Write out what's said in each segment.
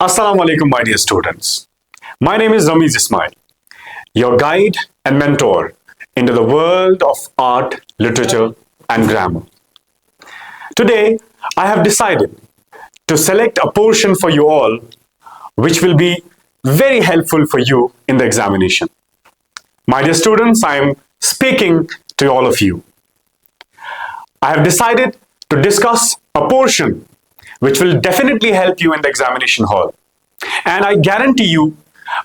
Assalamu alaikum, my dear students. My name is Ramiz Ismail, your guide and mentor into the world of art, literature, and grammar. Today, I have decided to select a portion for you all which will be very helpful for you in the examination. My dear students, I am speaking to all of you. I have decided to discuss a portion which will definitely help you in the examination hall. And I guarantee you,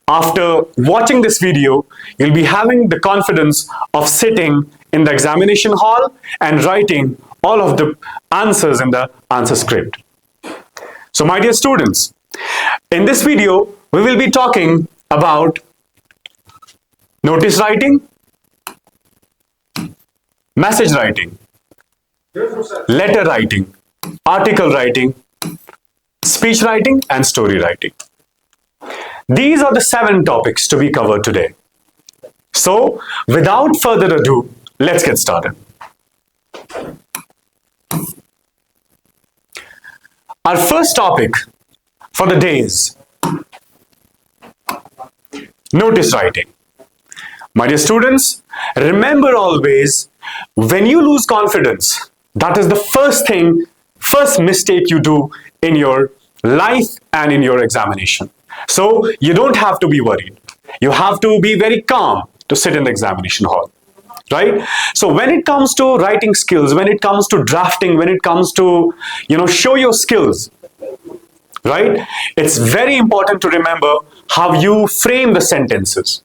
after watching this video, you'll be having the confidence of sitting in the examination hall and writing all of the answers in the answer script. So my dear students, in this video, we will be talking about notice writing, message writing, letter writing, article writing, speech writing, and story writing. These are the 7 topics to be covered today. So, without further ado, let's get started. Our first topic for the day is notice writing. My dear students, remember always, when you lose confidence, that is the first mistake you do in your life and in your examination. So you don't have to be worried. You have to be very calm to sit in the examination hall, right? So when it comes to writing skills, when it comes to drafting, when it comes to, show your skills, right? It's very important to remember how you frame the sentences,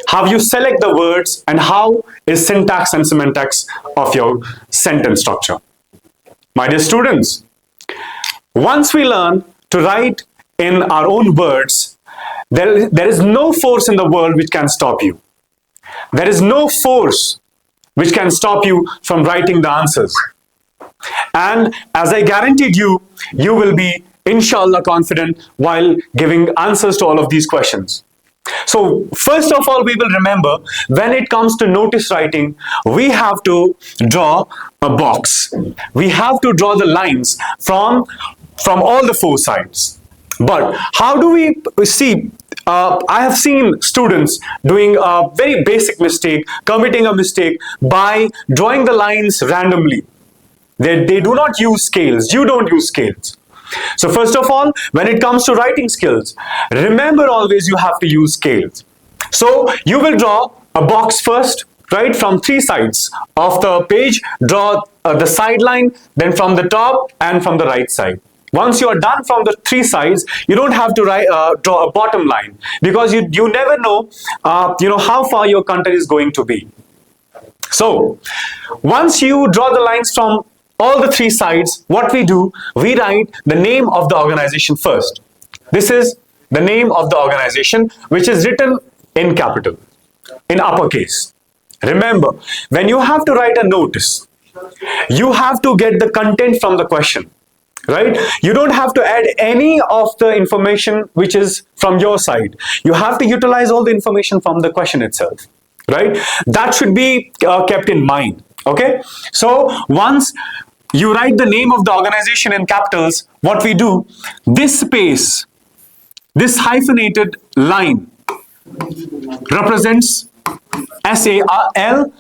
how you select the words, and how is syntax and semantics of your sentence structure. My dear students, once we learn to write in our own words, there is no force in the world which can stop you. There is no force which can stop you from writing the answers. And as I guaranteed you, you will be, inshallah, confident while giving answers to all of these questions. So first of all, we will remember, when it comes to notice writing, we have to draw a box. We have to draw the lines from all the 4 sides. But how do we see? I have seen students doing a very basic mistake, committing a mistake by drawing the lines randomly. They do not use scales. You don't use scales. So first of all, when it comes to writing skills, remember always you have to use scales. So you will draw a box first, right? From 3 sides of the page, draw the side line, then from the top and from the right side. Once you are done from the 3 sides, you don't have to draw a bottom line, because you never know, how far your content is going to be. So once you draw the lines from all the 3 sides, what we do, we write the name of the organization first. This is the name of the organization, which is written in capital, in uppercase. Remember, when you have to write a notice, you have to get the content from the question, right? You don't have to add any of the information which is from your side. You have to utilize all the information from the question itself, right? That should be kept in mind, okay? So once you write the name of the organization in capitals, what we do, this space, this hyphenated line represents SAL,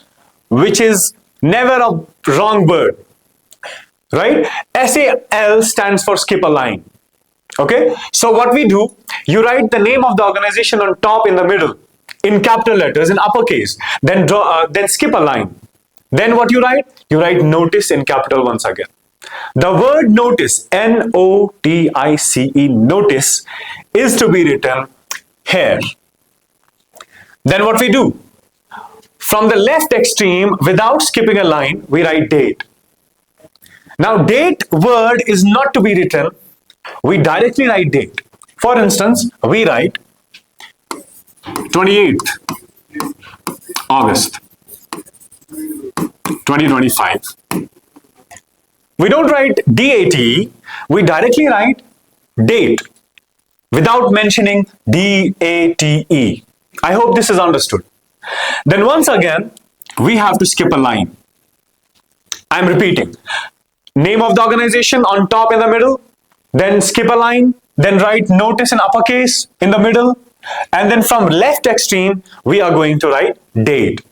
which is never a wrong word, right? SAL stands for skip a line, okay? So what we do, you write the name of the organization on top in the middle, in capital letters, in uppercase, then skip a line. Then what you write? You write notice in capital once again. The word notice, N-O-T-I-C-E, notice, is to be written here. Then what we do? From the left extreme, without skipping a line, we write date. Now date word is not to be written. We directly write date. For instance, we write 28th August 2025. We don't write DATE, we directly write date without mentioning DATE. I hope this is understood. Then once again, we have to skip a line. I'm repeating. Name of the organization on top in the middle, then skip a line, then write notice in uppercase in the middle, and then from left extreme, we are going to write date.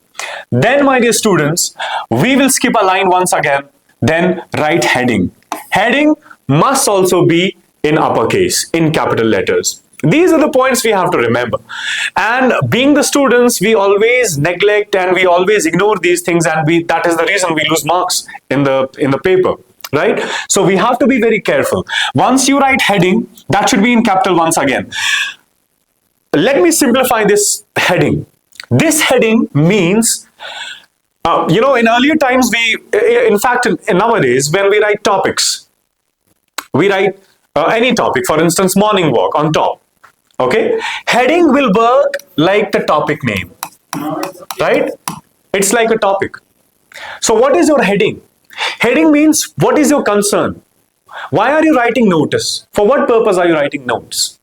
Then, my dear students, we will skip a line once again, then write heading. Heading must also be in uppercase, in capital letters. These are the points we have to remember. And being the students, we always neglect and we always ignore these things, and that is the reason we lose marks in the paper. Right? So we have to be very careful. Once you write heading, that should be in capital once again. Let me simplify this heading. This heading means, in earlier times, in fact, nowadays, when we write topics, we write any topic, for instance, morning walk on top. Okay? Heading will work like the topic name. Right? It's like a topic. So what is your heading? Heading means what is your concern? Why are you writing notice? For what purpose are you writing notes?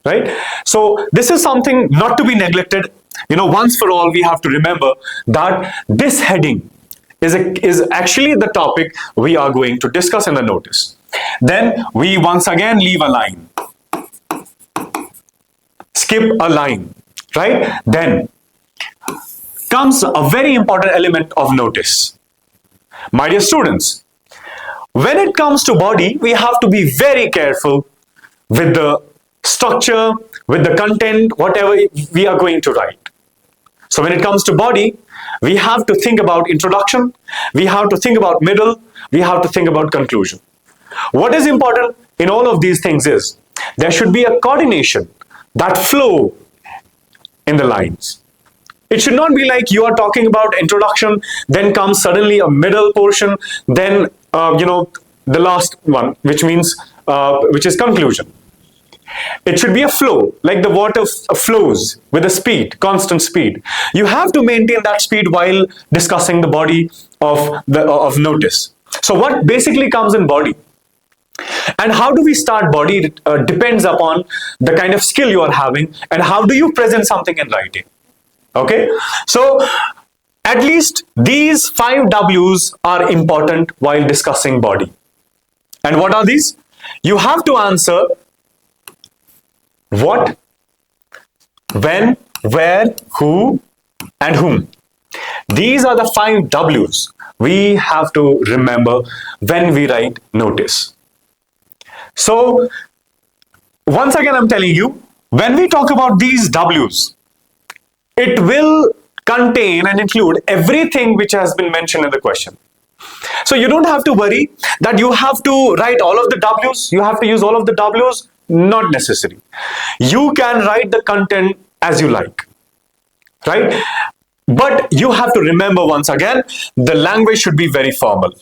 Right? So this is something not to be neglected. Once for all, we have to remember that this heading is actually the topic we are going to discuss in the notice. Then we once again leave a line. Skip a line. Right? Then comes a very important element of notice. My dear students, when it comes to body, we have to be very careful with the structure, with the content, whatever we are going to write. So when it comes to body, we have to think about introduction, we have to think about middle, we have to think about conclusion. What is important in all of these things is there should be a coordination, that flow in the lines. It should not be like you are talking about introduction, then comes suddenly a middle portion, then the last one, which is conclusion. It should be a flow, like the water flows with a speed, constant speed. You have to maintain that speed while discussing the body of notice. So what basically comes in body? And how do we start body depends upon the kind of skill you are having and how do you present something in writing. Okay, so at least these 5 W's are important while discussing body. And what are these? You have to answer what, when, where, who, and whom. These are the 5 W's we have to remember when we write notice. So, once again, I'm telling you, when we talk about these W's, it will contain and include everything which has been mentioned in the question. So you don't have to worry that you have to write all of the W's, you have to use all of the W's, not necessary. You can write the content as you like, right? But you have to remember once again, the language should be very formal.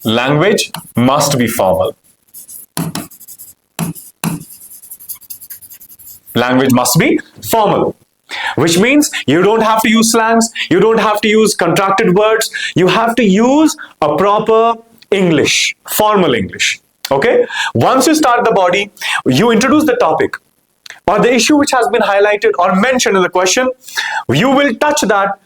Language must be formal. Language must be formal, which means you don't have to use slangs, you don't have to use contracted words, you have to use a proper English, formal English. Okay? Once you start the body, you introduce the topic or the issue which has been highlighted or mentioned in the question, you will touch that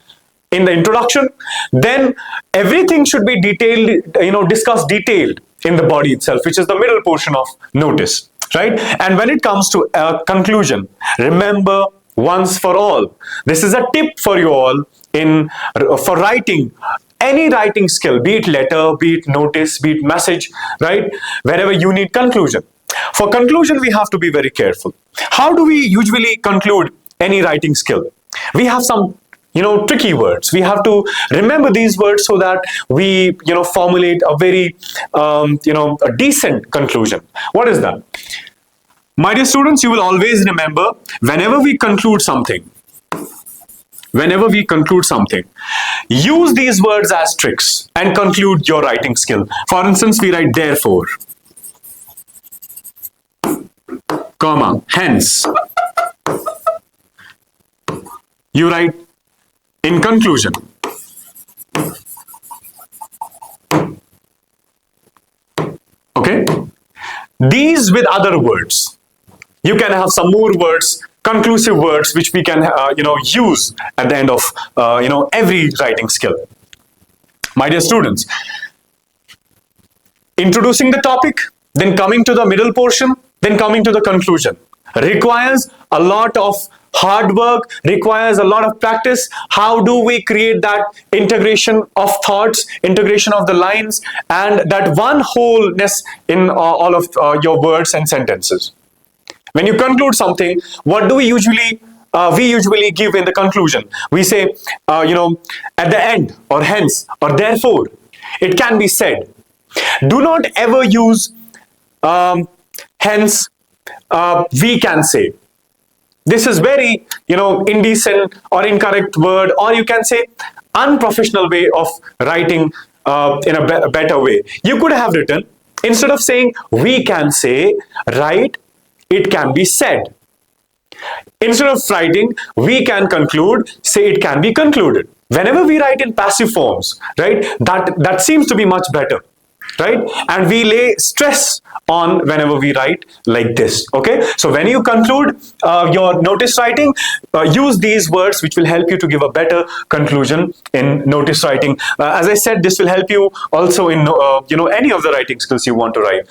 in the introduction, then everything should be detailed, discussed detailed in the body itself, which is the middle portion of notice. Right? And when it comes to conclusion, remember once for all, this is a tip for you all for writing, any writing skill, be it letter, be it notice, be it message, right? Wherever you need conclusion. For conclusion, we have to be very careful. How do we usually conclude any writing skill? We have some tricky words. We have to remember these words so that we, formulate a very, a decent conclusion. What is that? My dear students, you will always remember whenever we conclude something, use these words as tricks and conclude your writing skill. For instance, we write therefore, comma, hence. You write in conclusion. Okay? These with other words. You can have some more words, conclusive words, which we can, use at the end of, every writing skill. My dear students, introducing the topic, then coming to the middle portion, then coming to the conclusion. Requires a lot of hard work, requires a lot of practice. How do we create that integration of thoughts, integration of the lines, and that one wholeness in all of your words and sentences? When you conclude something, what do we usually give in the conclusion? We say, at the end, or hence, or therefore. It can be said. Do not ever use hence, we can say. This is very, indecent or incorrect word, or you can say unprofessional way of writing in a better way. You could have written, instead of saying we can say, write it can be said. Instead of writing we can conclude, say it can be concluded. Whenever we write in passive forms, right, that seems to be much better, right? And we lay stress on whenever we write like this. Okay, so when you conclude your notice writing, use these words, which will help you to give a better conclusion in notice writing. As I said, this will help you also in any of the writing skills you want to write.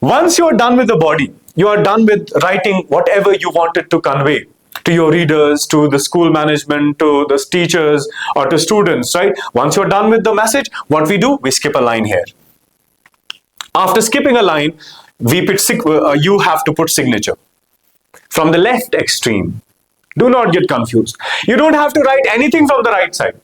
Once you are done with the body, you are done with writing whatever you wanted to convey to your readers, to the school management, to the teachers, or to students, right? Once you're done with the message, what we do, we skip a line here. After skipping a line, you have to put signature from the left extreme. Do not get confused. You don't have to write anything from the right side.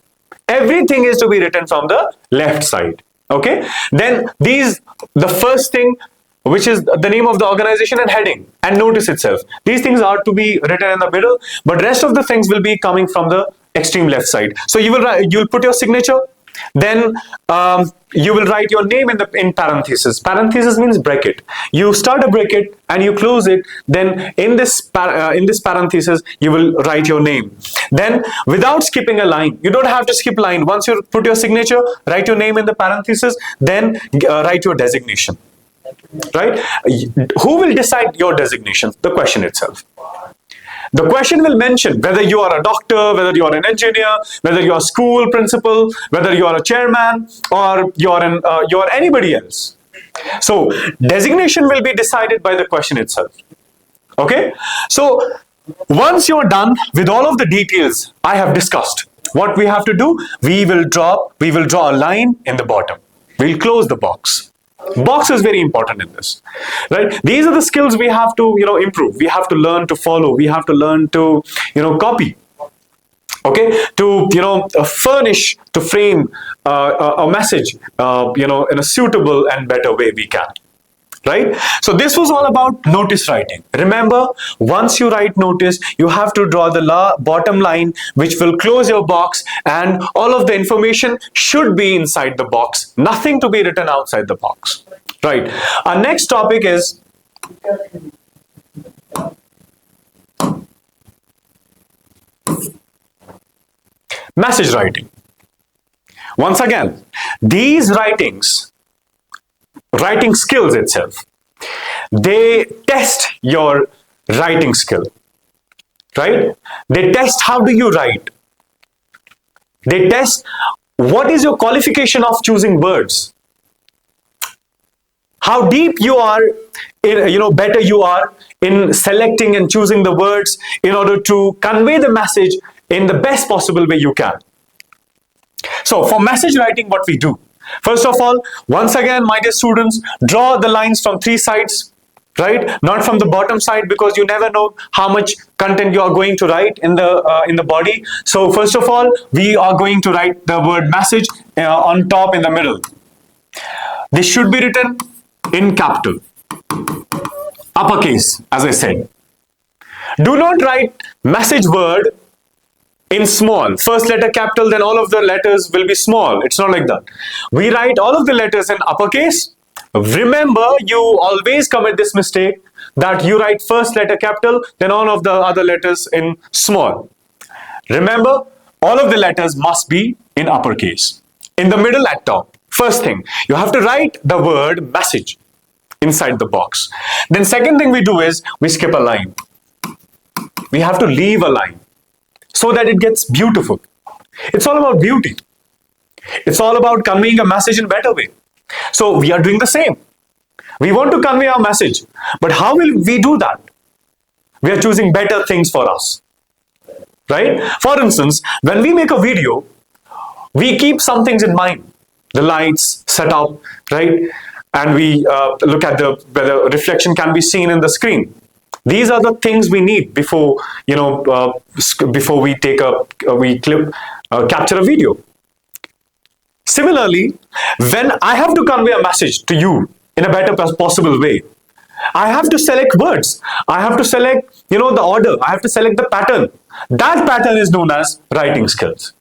Everything is to be written from the left side. Okay? Then the first thing, which is the name of the organization and heading and notice itself. These things are to be written in the middle, but rest of the things will be coming from the extreme left side. So you'll put your signature, then you will write your name in parenthesis. Parenthesis means bracket. You start a bracket and you close it. Then in this parenthesis, you will write your name. Then without skipping a line, you don't have to skip line. Once you put your signature, write your name in the parenthesis, then write your designation. Right? Who will decide your designation? The question itself. The question will mention whether you are a doctor, whether you are an engineer, whether you are a school principal, whether you are a chairman, or you are anybody else. So designation will be decided by the question itself. Okay? So once you're done with all of the details I have discussed, what we have to do, we will draw a line in the bottom. We'll close the box. Box is very important in this, right? These are the skills we have to, improve. We have to learn to follow. We have to learn to, copy. Okay, to furnish, to frame a message, in a suitable and better way we can. Right? So this was all about notice writing. Remember, once you write notice, you have to draw the bottom line, which will close your box, and all of the information should be inside the box. Nothing to be written outside the box. Right. Our next topic is message writing. Once again, these writing skills itself, they test your writing skill, right? They test how do you write. They test what is your qualification of choosing words, how deep you are, better you are in selecting and choosing the words in order to convey the message in the best possible way you can. So for message writing, what we do, first of all, once again, my dear students, draw the lines from three sides, right? Not from the bottom side, because you never know how much content you are going to write in the body. So first of all, we are going to write the word message on top in the middle. This should be written in capital, uppercase, as I said. Do not write message word in small. First letter capital, then all of the letters will be small. It's not like that. We write all of the letters in uppercase. Remember, you always commit this mistake that you write first letter capital, then all of the other letters in small. Remember, all of the letters must be in uppercase. In the middle at top. First thing, you have to write the word message inside the box. Then second thing we do is we skip a line. We have to leave a line so that it gets beautiful. It's all about beauty. It's all about conveying a message in a better way. So we are doing the same. We want to convey our message, but how will we do that? We are choosing better things for us, right? For instance, when we make a video, we keep some things in mind, the lights, setup, right? And we look at whether reflection can be seen in the screen. These are the things we need before, before we capture a video. Similarly, when I have to convey a message to you in a better possible way, I have to select words. I have to select, the order. I have to select the pattern. That pattern is known as writing skills,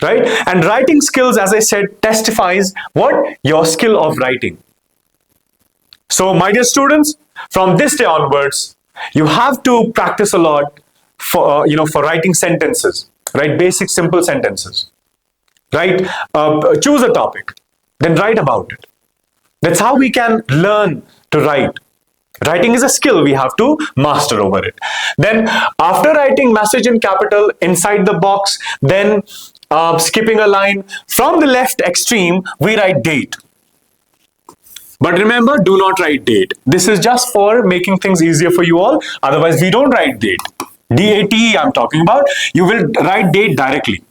right? And writing skills, as I said, testifies what? Your skill of writing. So, my dear students, from this day onwards, you have to practice a lot for, for writing sentences, right? Basic, simple sentences, right? Choose a topic, then write about it. That's how we can learn to write. Writing is a skill, we have to master over it. Then after writing message in capital inside the box, then skipping a line, from the left extreme, we write date. But remember, do not write date. This is just for making things easier for you all. Otherwise, we don't write date. D-A-T-E I'm talking about. You will write date directly.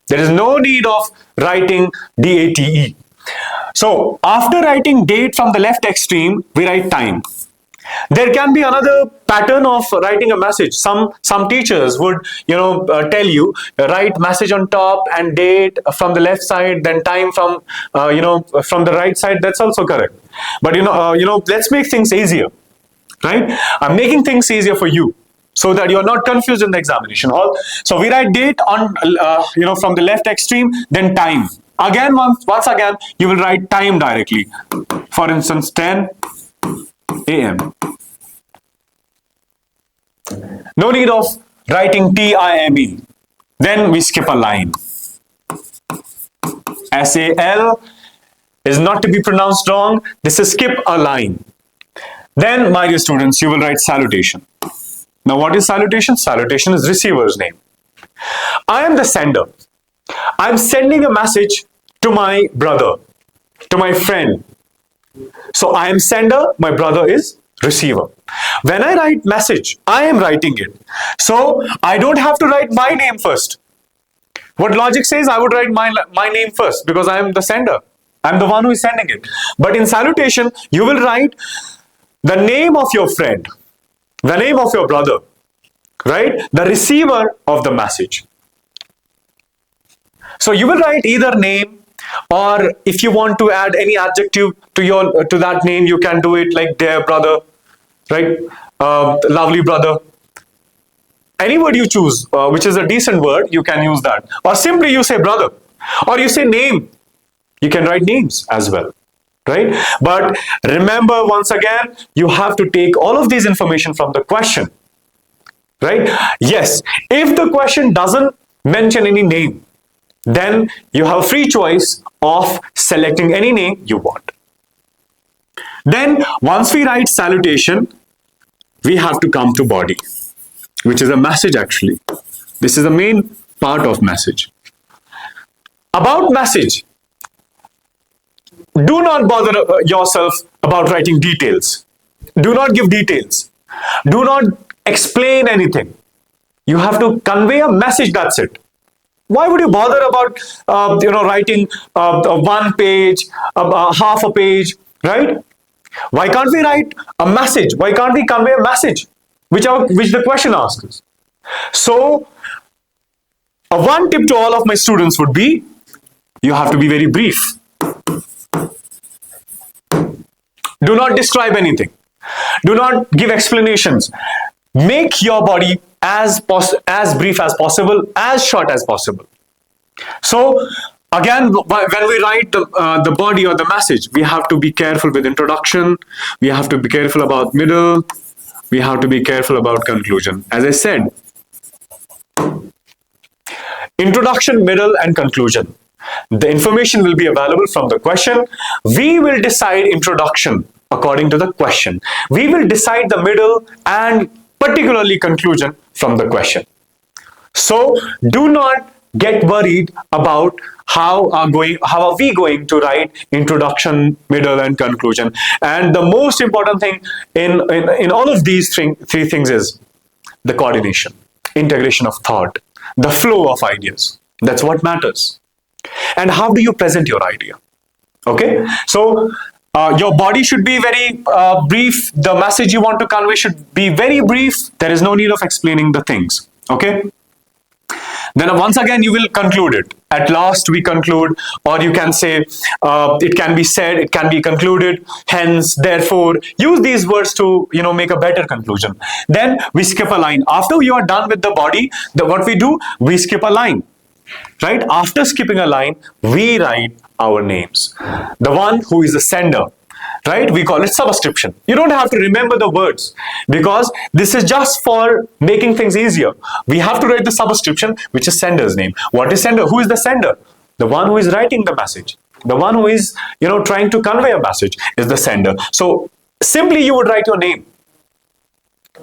There is no need of writing D-A-T-E. So, after writing date from the left extreme, we write time. There can be another pattern of writing a message. Some teachers would, tell you, write message on top and date from the left side, then time from, from the right side. That's also correct. But let's make things easier, right? I'm making things easier for you, so that you're not confused in the examination hall. So we write date on, from the left extreme, then time. Again, once again, you will write time directly. For instance, 10 a.m. No need of writing T-I-M-E. Then we skip a line. S-A-L is not to be pronounced wrong. This is skip a line. Then, my dear students, you will write salutation. Now, what is salutation? Salutation is receiver's name. I am the sender. I'm sending a message to my brother, to my friend. So I am sender, my brother is receiver. When I write message, I am writing it. So I don't have to write my name first. What logic says, I would write my name first because I am the sender. I'm the one who is sending it. But in salutation, you will write the name of your friend, the name of your brother, right? The receiver of the message. So you will write either name, or if you want to add any adjective to that name, you can do it like dear brother, right? Lovely brother. Any word you choose, which is a decent word, you can use that. Or simply you say brother, or you say name. You can write names as well, right? But remember, once again, you have to take all of these information from the question, right? Yes, if the question doesn't mention any name, then you have a free choice of selecting any name you want. Then, once we write salutation, we have to come to body, which is a message actually. This is the main part of message. About message, do not bother yourself about writing details. Do not give details. Do not explain anything. You have to convey a message, that's it. Why would you bother about, writing one page, half a page, right? Why can't we write a message? Why can't we convey a message, which the question asks? So, one tip to all of my students would be, you have to be very brief. Do not describe anything. Do not give explanations. Make your body as brief as possible, as short as possible. So, again, when we write the body or the message, we have to be careful with introduction. We have to be careful about middle. We have to be careful about conclusion. As I said, introduction, middle, and conclusion. The information will be available from the question. We will decide introduction according to the question. We will decide the middle and particularly conclusion from the question. So do not get worried about how are we going to write introduction, middle, and conclusion. And the most important thing in all of these three things is the coordination, integration of thought, the flow of ideas. That's what matters. And how do you present your idea? Okay, so your body should be very brief. The message you want to convey should be very brief. There is no need of explaining the things. Okay. Then once again, you will conclude it. At last, we conclude, or you can say, it can be said, it can be concluded, hence, therefore. Use these words to, make a better conclusion. Then we skip a line. After you are done with the body, what we do, we skip a line. Right? After skipping a line, we write our names. The one who is the sender. Right? We call it subscription. You don't have to remember the words because this is just for making things easier. We have to write the subscription, which is sender's name. What is sender? Who is the sender? The one who is writing the message. The one who is, trying to convey a message is the sender. So simply you would write your name.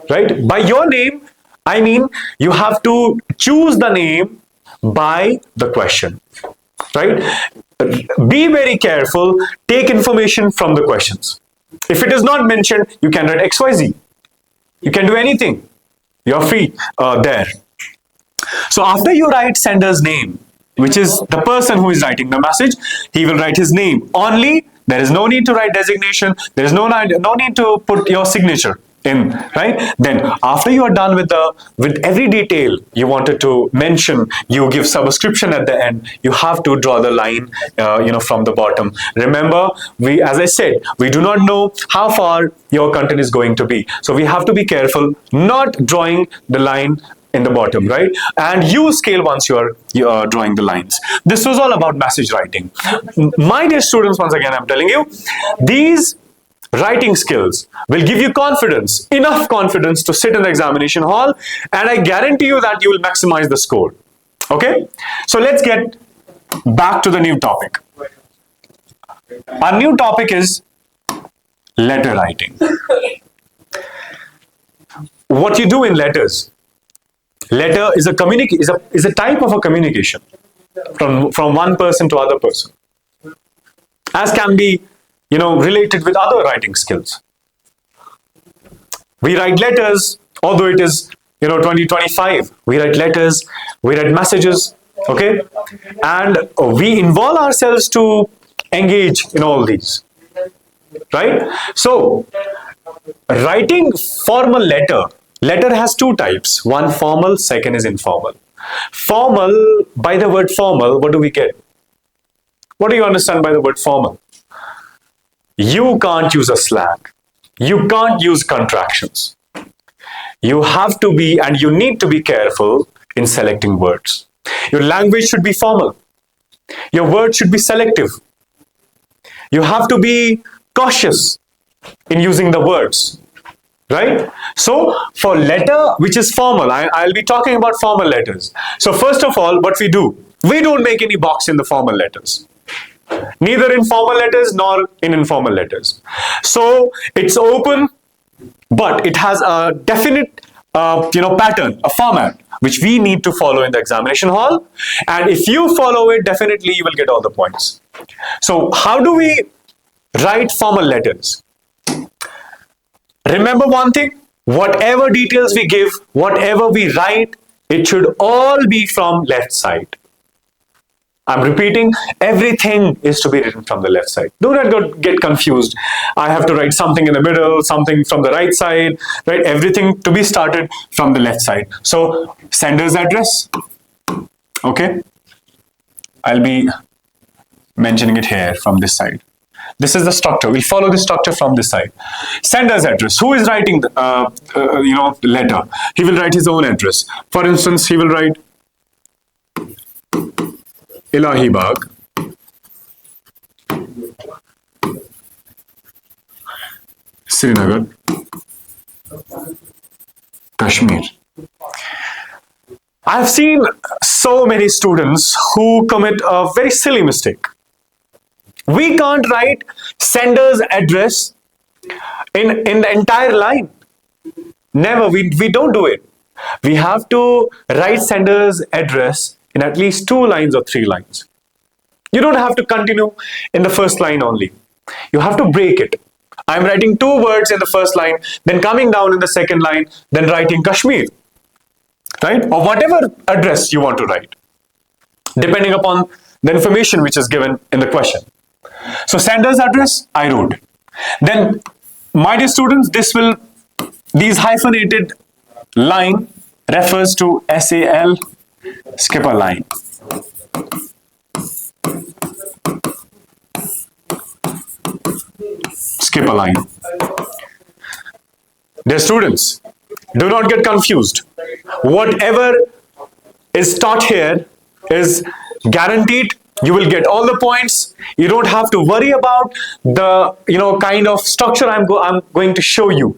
Right? By your name, I mean you have to choose the name by the question. Right? Be very careful. Take information from the questions. If it is not mentioned, you can write XYZ. You can do anything. You're free there. So after you write sender's name, which is the person who is writing the message, he will write his name only. There is no need to write designation. There is no need to put your signature in, right? Then after you are done with every detail you wanted to mention, you give subscription at the end. You have to draw the line from the bottom. Remember, as I said, we do not know how far your content is going to be, so we have to be careful not drawing the line in the bottom, right? And use scale once you are drawing the lines. This was all about message writing. My dear students, once again I'm telling you, these writing skills will give you confidence, enough confidence to sit in the examination hall, and I guarantee you that you will maximize the score. Okay? So let's get back to the new topic. Our new topic is letter writing. What you do in letters. Letter is a type of a communication from one person to other person, as can be related with other writing skills. We write letters, although it is 2025. We write letters, we write messages, okay, and we involve ourselves to engage in all these, right? So writing formal letter has two types. One formal, second is informal. Formal, by the word formal, what do we get? What do you understand by the word formal? You can't use a slang. You can't use contractions. You have to be, and you need to be careful in selecting words. Your language should be formal. Your words should be selective. You have to be cautious in using the words, right? So for letter which is formal, I'll be talking about formal letters. So first of all, what we do, we don't make any box in the formal letters. Neither in formal letters nor in informal letters. So it's open, but it has a definite pattern, a format, which we need to follow in the examination hall. And if you follow it, definitely you will get all the points. So how do we write formal letters? Remember one thing, whatever details we give, whatever we write, it should all be from left side. I'm repeating, everything is to be written from the left side. Do not get confused. I have to write something in the middle, something from the right side, right? Everything to be started from the left side. So, sender's address, okay? I'll be mentioning it here from this side. This is the structure. We'll follow the structure from this side. Sender's address. Who is writing the letter? He will write his own address. For instance, he will write Ilahi Bagh, Srinagar, Kashmir. I've seen so many students who commit a very silly mistake. We can't write sender's address in the entire line. Never, we don't do it. We have to write sender's address in at least 2 lines or 3 lines. You don't have to continue in the first line only. You have to break it. I'm writing 2 words in the first line, then coming down in the second line, then writing Kashmir, right? Or whatever address you want to write, depending upon the information which is given in the question. So sender's address, I wrote. Then, my dear students, these hyphenated line refers to SAL, skip a line. Skip a line. Dear students, do not get confused. Whatever is taught here is guaranteed. You will get all the points. You don't have to worry about the kind of structure I'm going to show you.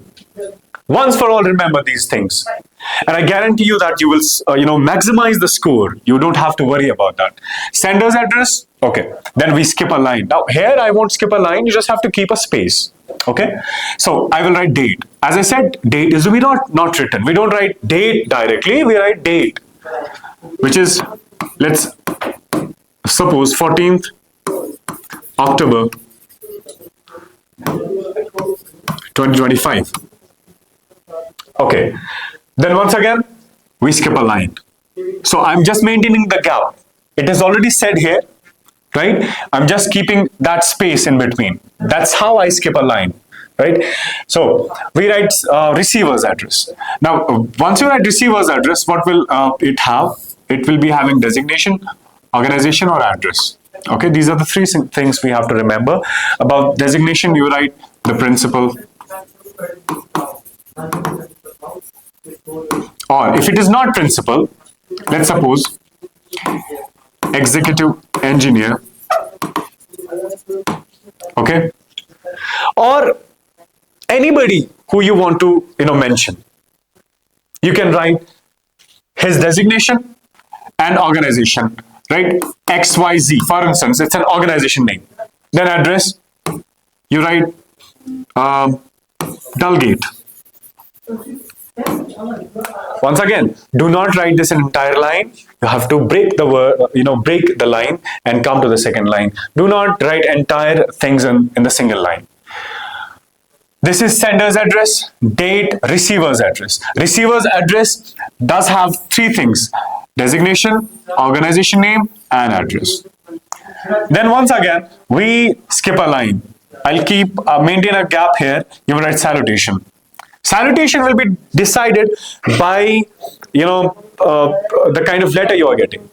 Once for all, remember these things, and I guarantee you that you will maximize the score. You don't have to worry about that. Sender's address, okay. Then we skip a line. Now here I won't skip a line. You just have to keep a space. Okay. So I will write date. As I said, date is to be not written. We don't write date directly. We write date, which is, let's suppose 14th October 2025. Okay, then once again we skip a line. So I'm just maintaining the gap. It is already said here, right? I'm just keeping that space in between. That's how I skip a line, right? So we write receiver's address. Now once you write receiver's address, what will it have? It will be having designation, organization, or address. Okay, these are the 3 things we have to remember. About designation, you write the principal, or if it is not principal, let's suppose executive engineer, okay, or anybody who you want to mention. You can write his designation and organization, right? XYZ, for instance, it's an organization name. Then address, you write Dulgate. Once again, do not write this entire line. You have to break the word, break the line and come to the second line. Do not write entire things in the single line. This is sender's address, date, receiver's address. Receiver's address does have 3 things: designation, organization name, and address. Then once again, we skip a line. I'll maintain a gap here. You will write salutation. Salutation will be decided by, the kind of letter you are getting.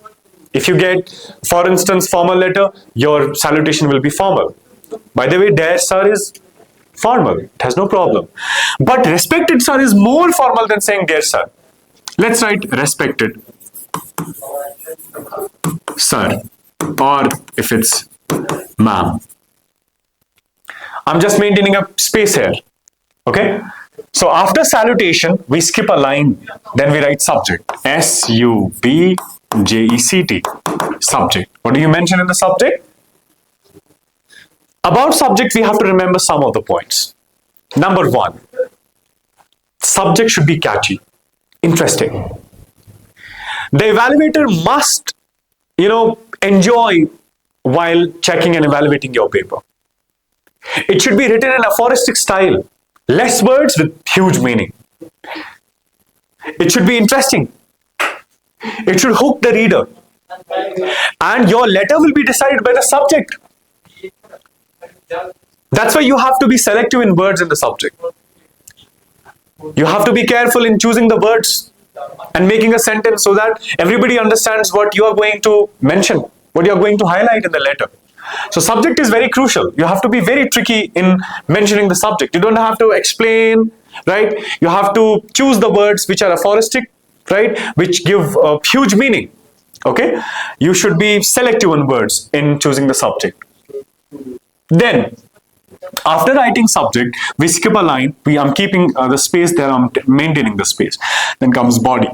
If you get, for instance, formal letter, your salutation will be formal. By the way, dear sir is formal. It has no problem. But respected sir is more formal than saying dear sir. Let's write respected sir, or if it's ma'am. I'm just maintaining a space here. Okay. So after salutation, we skip a line, then we write subject. SUBJECT, subject. What do you mention in the subject? About subject, we have to remember some of the points. Number 1, subject should be catchy, interesting. The evaluator must, enjoy while checking and evaluating your paper. It should be written in aphoristic style. Less words with huge meaning. It should be interesting. It should hook the reader. And your letter will be decided by the subject. That's why you have to be selective in words in the subject. You have to be careful in choosing the words and making a sentence so that everybody understands what you are going to mention, what you are going to highlight in the letter. So subject is very crucial. You have to be very tricky in mentioning the subject. You don't have to explain, right? You have to choose the words which are aphoristic, right? Which give huge meaning, okay? You should be selective in words in choosing the subject. Then, after writing subject, we skip a line. I'm keeping the space there. I'm maintaining the space. Then comes body.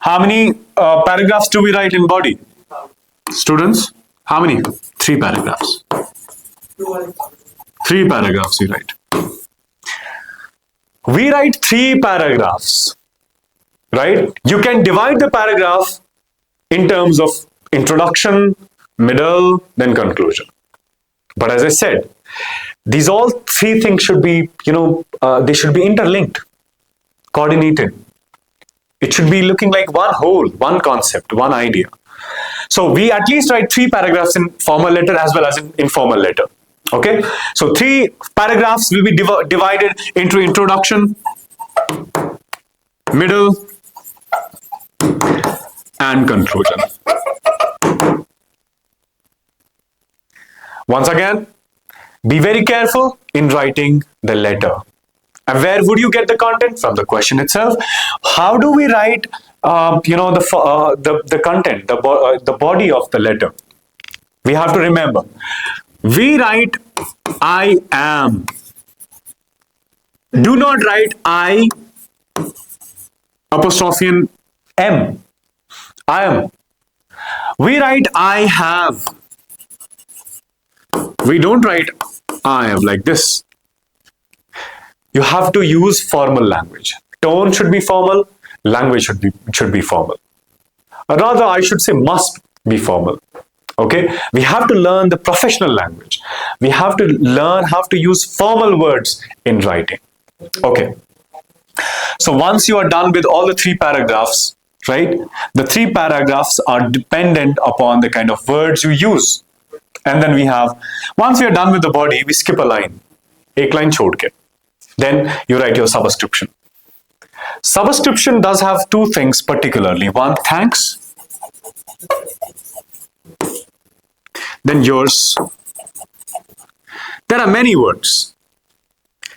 How many paragraphs do we write in body? Students, how many? 3 paragraphs. 3 paragraphs we write. We write 3 paragraphs, right? You can divide the paragraph in terms of introduction, middle, then conclusion. But as I said, these all 3 things should be, they should be interlinked, coordinated. It should be looking like one whole, one concept, one idea. So we at least write 3 paragraphs in formal letter as well as in informal letter. Okay, so 3 paragraphs will be divided into introduction, middle, and conclusion. Once again, be very careful in writing the letter. And where would you get the content? From the question itself. How do we write, the content, the body of the letter? We have to remember. We write I am. Do not write I apostrophe M. I am. We write I have. We don't write I am like this. You have to use formal language. Tone should be formal, language should be formal. Or rather, I should say must be formal. Okay? We have to learn the professional language. We have to learn how to use formal words in writing. Okay. So once you are done with all the 3 paragraphs, right? The 3 paragraphs are dependent upon the kind of words you use. And then we have, once we are done with the body, we skip a line. Ek line chhod ke. Then you write your subscription. Subscription does have 2 things particularly. One, thanks. Then yours. There are many words.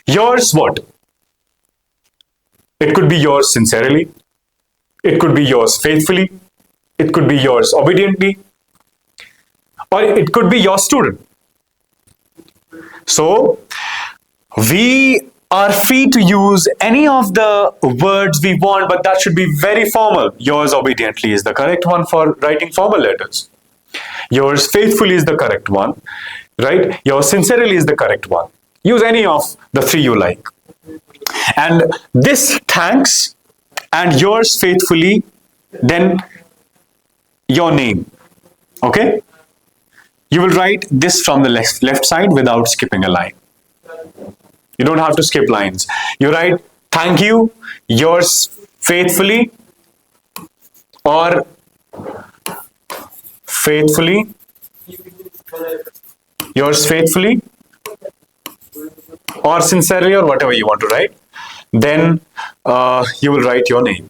Yours what? It could be yours sincerely. It could be yours faithfully. It could be yours obediently. Or it could be your student. So, we are free to use any of the words we want, but that should be very formal. Yours obediently is the correct one for writing formal letters. Yours faithfully is the correct one, right? Yours sincerely is the correct one. Use any of the 3 you like. And this thanks and yours faithfully, then your name. Okay? You will write this from the left side without skipping a line. You don't have to skip lines. You write thank you, yours faithfully, or faithfully, yours faithfully, or sincerely, or whatever you want to write. Then you will write your name.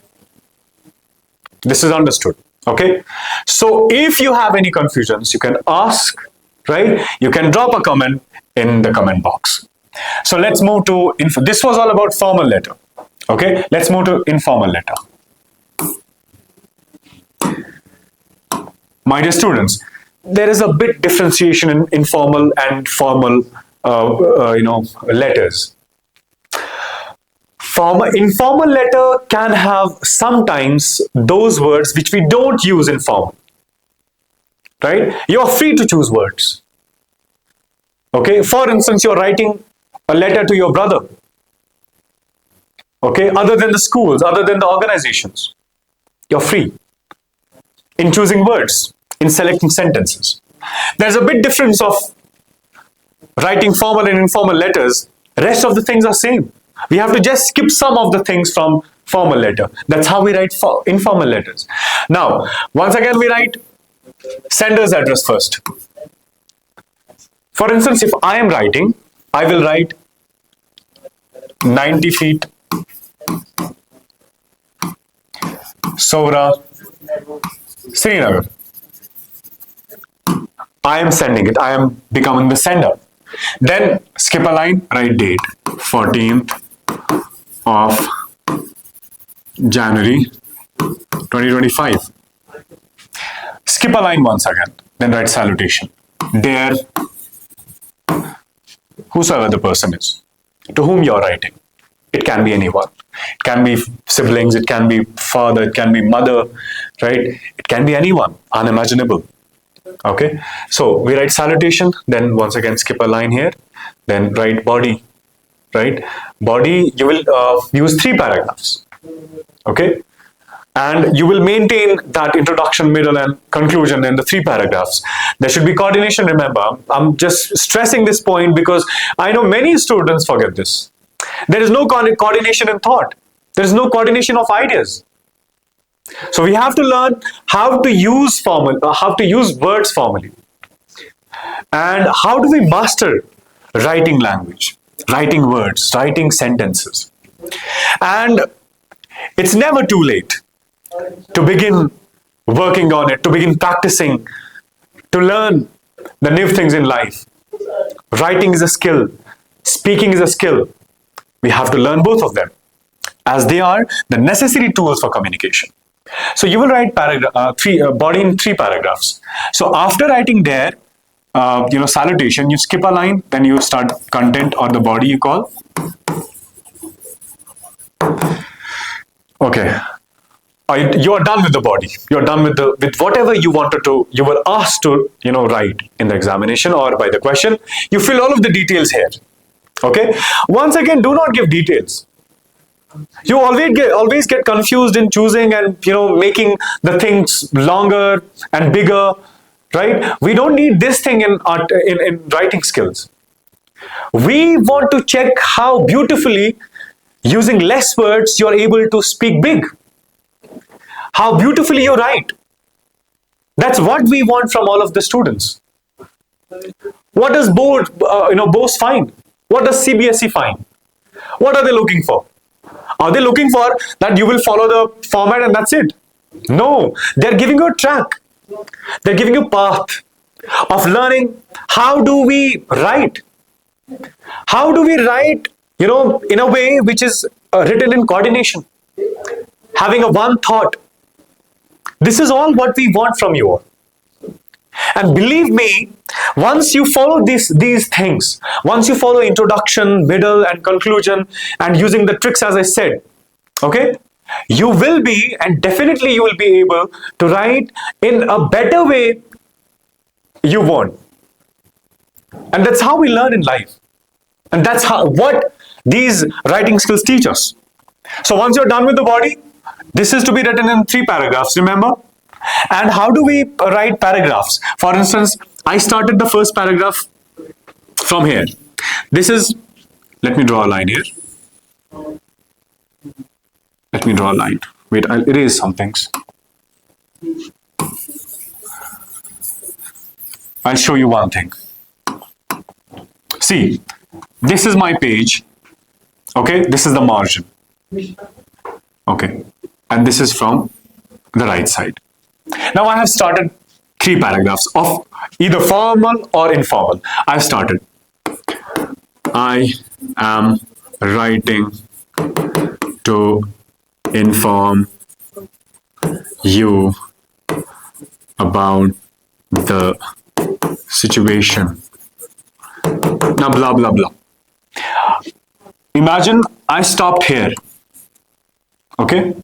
This is understood. Okay. So if you have any confusions, you can ask, right? You can drop a comment in the comment box. So let's move to info. This was all about formal letter. Okay. Let's move to informal letter. My dear students, there is a bit differentiation in informal and formal, letters. Informal letter can have sometimes those words which we don't use in formal. Right? You are free to choose words. Okay? For instance, you're writing a letter to your brother. Okay? Other than the schools, other than the organizations. You're free in choosing words, in selecting sentences. There's a bit difference of writing formal and informal letters. Rest of the things are same. We have to just skip some of the things from formal letter. That's how we write informal letters. Now, once again, we write sender's address first. For instance, if I am writing, I will write 90 feet, Sora, Srinagar. I am sending it. I am becoming the sender. Then skip a line, write date, 14th of January 2025. Skip a line once again, then write salutation. Dear whosoever the person is, to whom you are writing. It can be anyone. It can be siblings, it can be father, it can be mother, right? It can be anyone, unimaginable. Okay, so we write salutation, then once again skip a line here, then write body. right? Body, you will use 3 paragraphs, okay? And you will maintain that introduction, middle, and conclusion in the 3 paragraphs. There should be coordination, remember. I'm just stressing this point because I know many students forget this. There is no coordination in thought. There is no coordination of ideas. So we have to learn how to use how to use words formally. And how do we master writing language, writing words, writing sentences? And it's never too late to begin working on it, to begin practicing, to learn the new things in life. Writing is a skill, speaking is a skill. We have to learn both of them, as they are the necessary tools for communication. So you will write body in 3 paragraphs. So after writing there, salutation, you skip a line, then you start content or the body you call. Okay. You are done with the body. You are done with whatever you wanted to, you were asked to, write in the examination or by the question. You fill all of the details here. Okay. Once again, do not give details. You always get confused in choosing and making the things longer and bigger, right? We don't need this thing in writing skills. We want to check how beautifully, using less words, you're able to speak big. How beautifully you write. That's what we want from all of the students. What does BOSE find? What does CBSE find? What are they looking for? Are they looking for that you will follow the format and that's it? No, they're giving you a track. They're giving you a path of learning. How do we write? How do we write, in a way which is written in coordination, having a one thought. This is all what we want from you all. And believe me, once you follow these things, once you follow introduction, middle, and conclusion, and using the tricks as I said, okay, you will be, and definitely you will be able to write in a better way you want. And that's how we learn in life. And that's what these writing skills teach us. So once you're done with the body, this is to be written in 3 paragraphs, remember? And how do we write paragraphs? For instance, I started the first paragraph from here. This is, let me draw a line here. Let me draw a line. Wait, I'll erase some things. I'll show you one thing. See, this is my page. Okay, this is the margin. Okay, and this is from the right side. Now I have started 3 paragraphs of either formal or informal. I've started. I am writing to inform you about the situation. Now blah blah blah. Imagine I stopped here. Okay?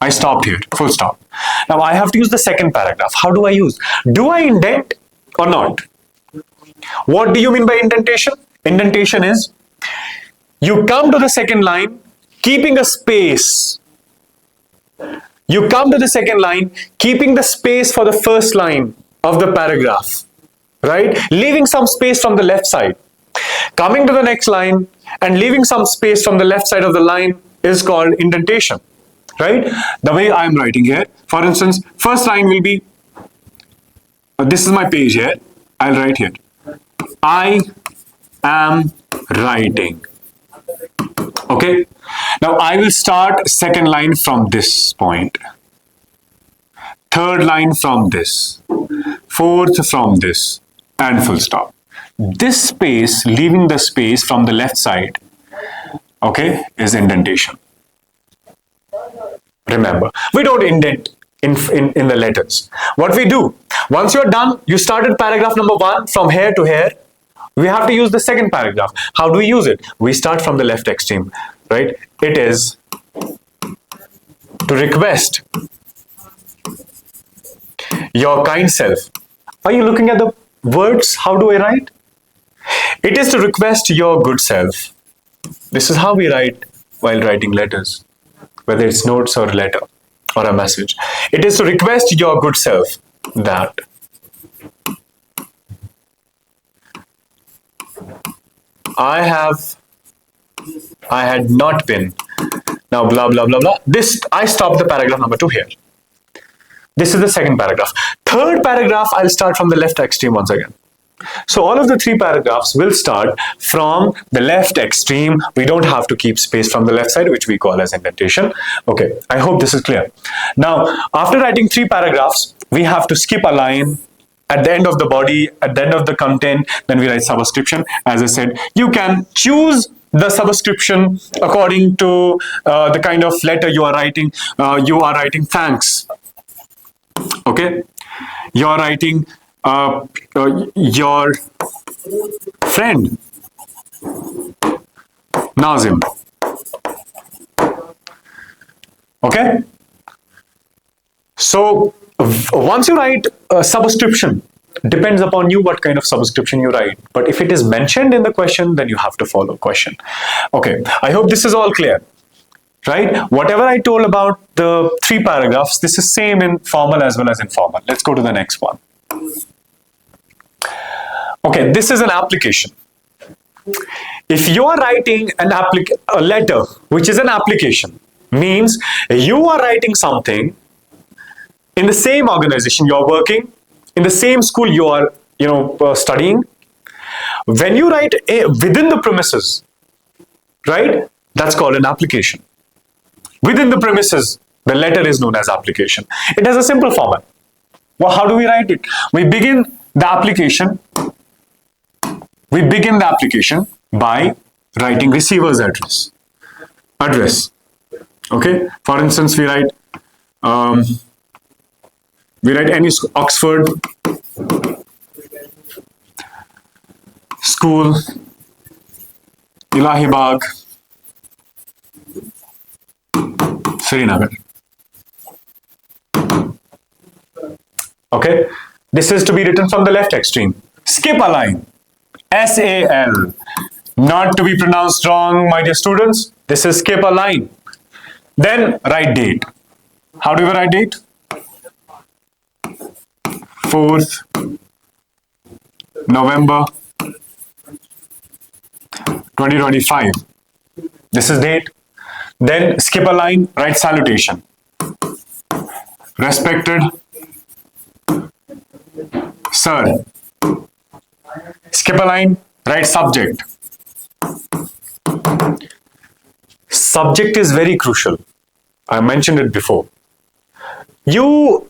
I stopped here, full stop. Now I have to use the second paragraph. How do I use? Do I indent or not? What do you mean by indentation? Indentation is you come to the second line keeping a space. You come to the second line keeping the space for the first line of the paragraph, right? Leaving some space from the left side. Coming to the next line and leaving some space from the left side of the line is called indentation. Right? The way I am writing here, for instance, first line will be, this is my page here, I'll write here, I am writing. Okay? Now I will start second line from this point, third line from this, fourth from this, and full stop. This space, leaving the space from the left side, okay, is indentation. Remember, we don't indent in the letters. What we do, once you're done, you started paragraph number 1 from here to here, we have to use the second paragraph. How do we use it? We start from the left extreme, right? It is to request your kind self. Are you looking at the words? How do I write? It is to request your good self This is how we write while writing letters, whether it's notes or letter or a message. It is to request your good self that I had not been. Now blah blah blah blah. This, I stopped the paragraph number 2 here. This is the second paragraph. Third paragraph, I'll start from the left extreme once again. So all of the 3 paragraphs will start from the left extreme. We don't have to keep space from the left side, which we call as indentation. Okay, I hope this is clear. Now, after writing 3 paragraphs, we have to skip a line at the end of the body, at the end of the content, then we write subscription. As I said, you can choose the subscription according to the kind of letter you are writing. You are writing thanks. Okay, you are writing your friend Nazim. Okay, so once you write a subscription, depends upon you what kind of subscription you write, but if it is mentioned in the question, then you have to follow question. Okay, I hope this is all clear. Right? Whatever I told about the 3 paragraphs, this is same in formal as well as informal. Let's go to the next one. Okay, this is an application. If you are writing a letter, which is an application, means you are writing something in the same organization you are working, in the same school you are, studying. When you write within the premises, right? That's called an application. Within the premises, the letter is known as application. It has a simple format. Well, how do we write it? We begin the application by writing receiver's address. Okay. For instance, we write any Oxford School, Ilahibag, Srinagar. Okay, this is to be written from the left extreme. Skip a line. SAL. Not to be pronounced wrong, my dear students. This is skip a line. Then write date. How do we write date? 4th November 2025. This is date. Then skip a line, write salutation. Respected sir. Skip a line, write subject. Subject is very crucial. I mentioned it before. That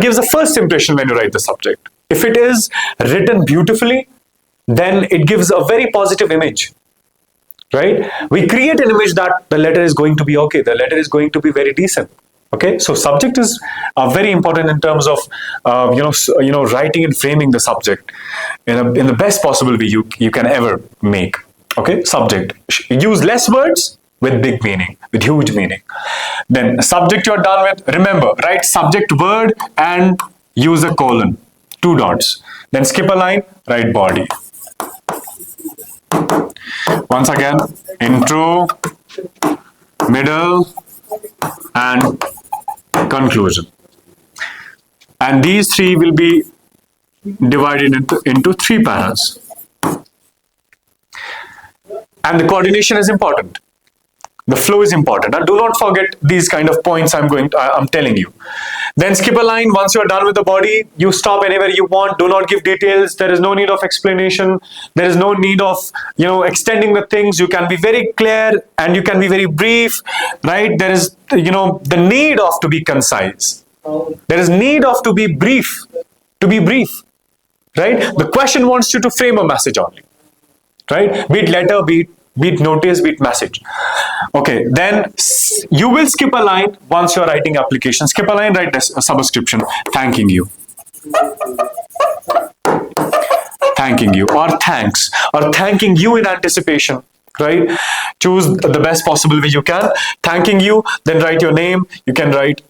gives a first impression when you write the subject. If it is written beautifully, then it gives a very positive image. Right? We create an image that the letter is going to be okay. The letter is going to be very decent. Okay, so subject is very important in terms of writing and framing the subject in the best possible way you can ever make. Okay, subject. Use less words with big meaning, with huge meaning. Then subject you're done with. Remember, write subject word and use a colon, 2 dots. Then skip a line, write body. Once again, intro, middle, and conclusion. And these 3 will be divided into 3 paras. And the coordination is important. The flow is important. And do not forget these kind of points I'm telling you. Then skip a line. Once you are done with the body, you stop anywhere you want. Do not give details. There is no need of explanation. There is no need of, extending the things. You can be very clear and you can be very brief, right? There is, the need of to be concise. There is need of to be brief, right? The question wants you to frame a message only, right? Be it letter, be it notice, be it message. Okay, then you will skip a line once you're writing application. Skip a line, write a subscription thanking you. Or thanks, or thanking you in anticipation, right? Choose the best possible way you can. Thanking you, then write your name. You can write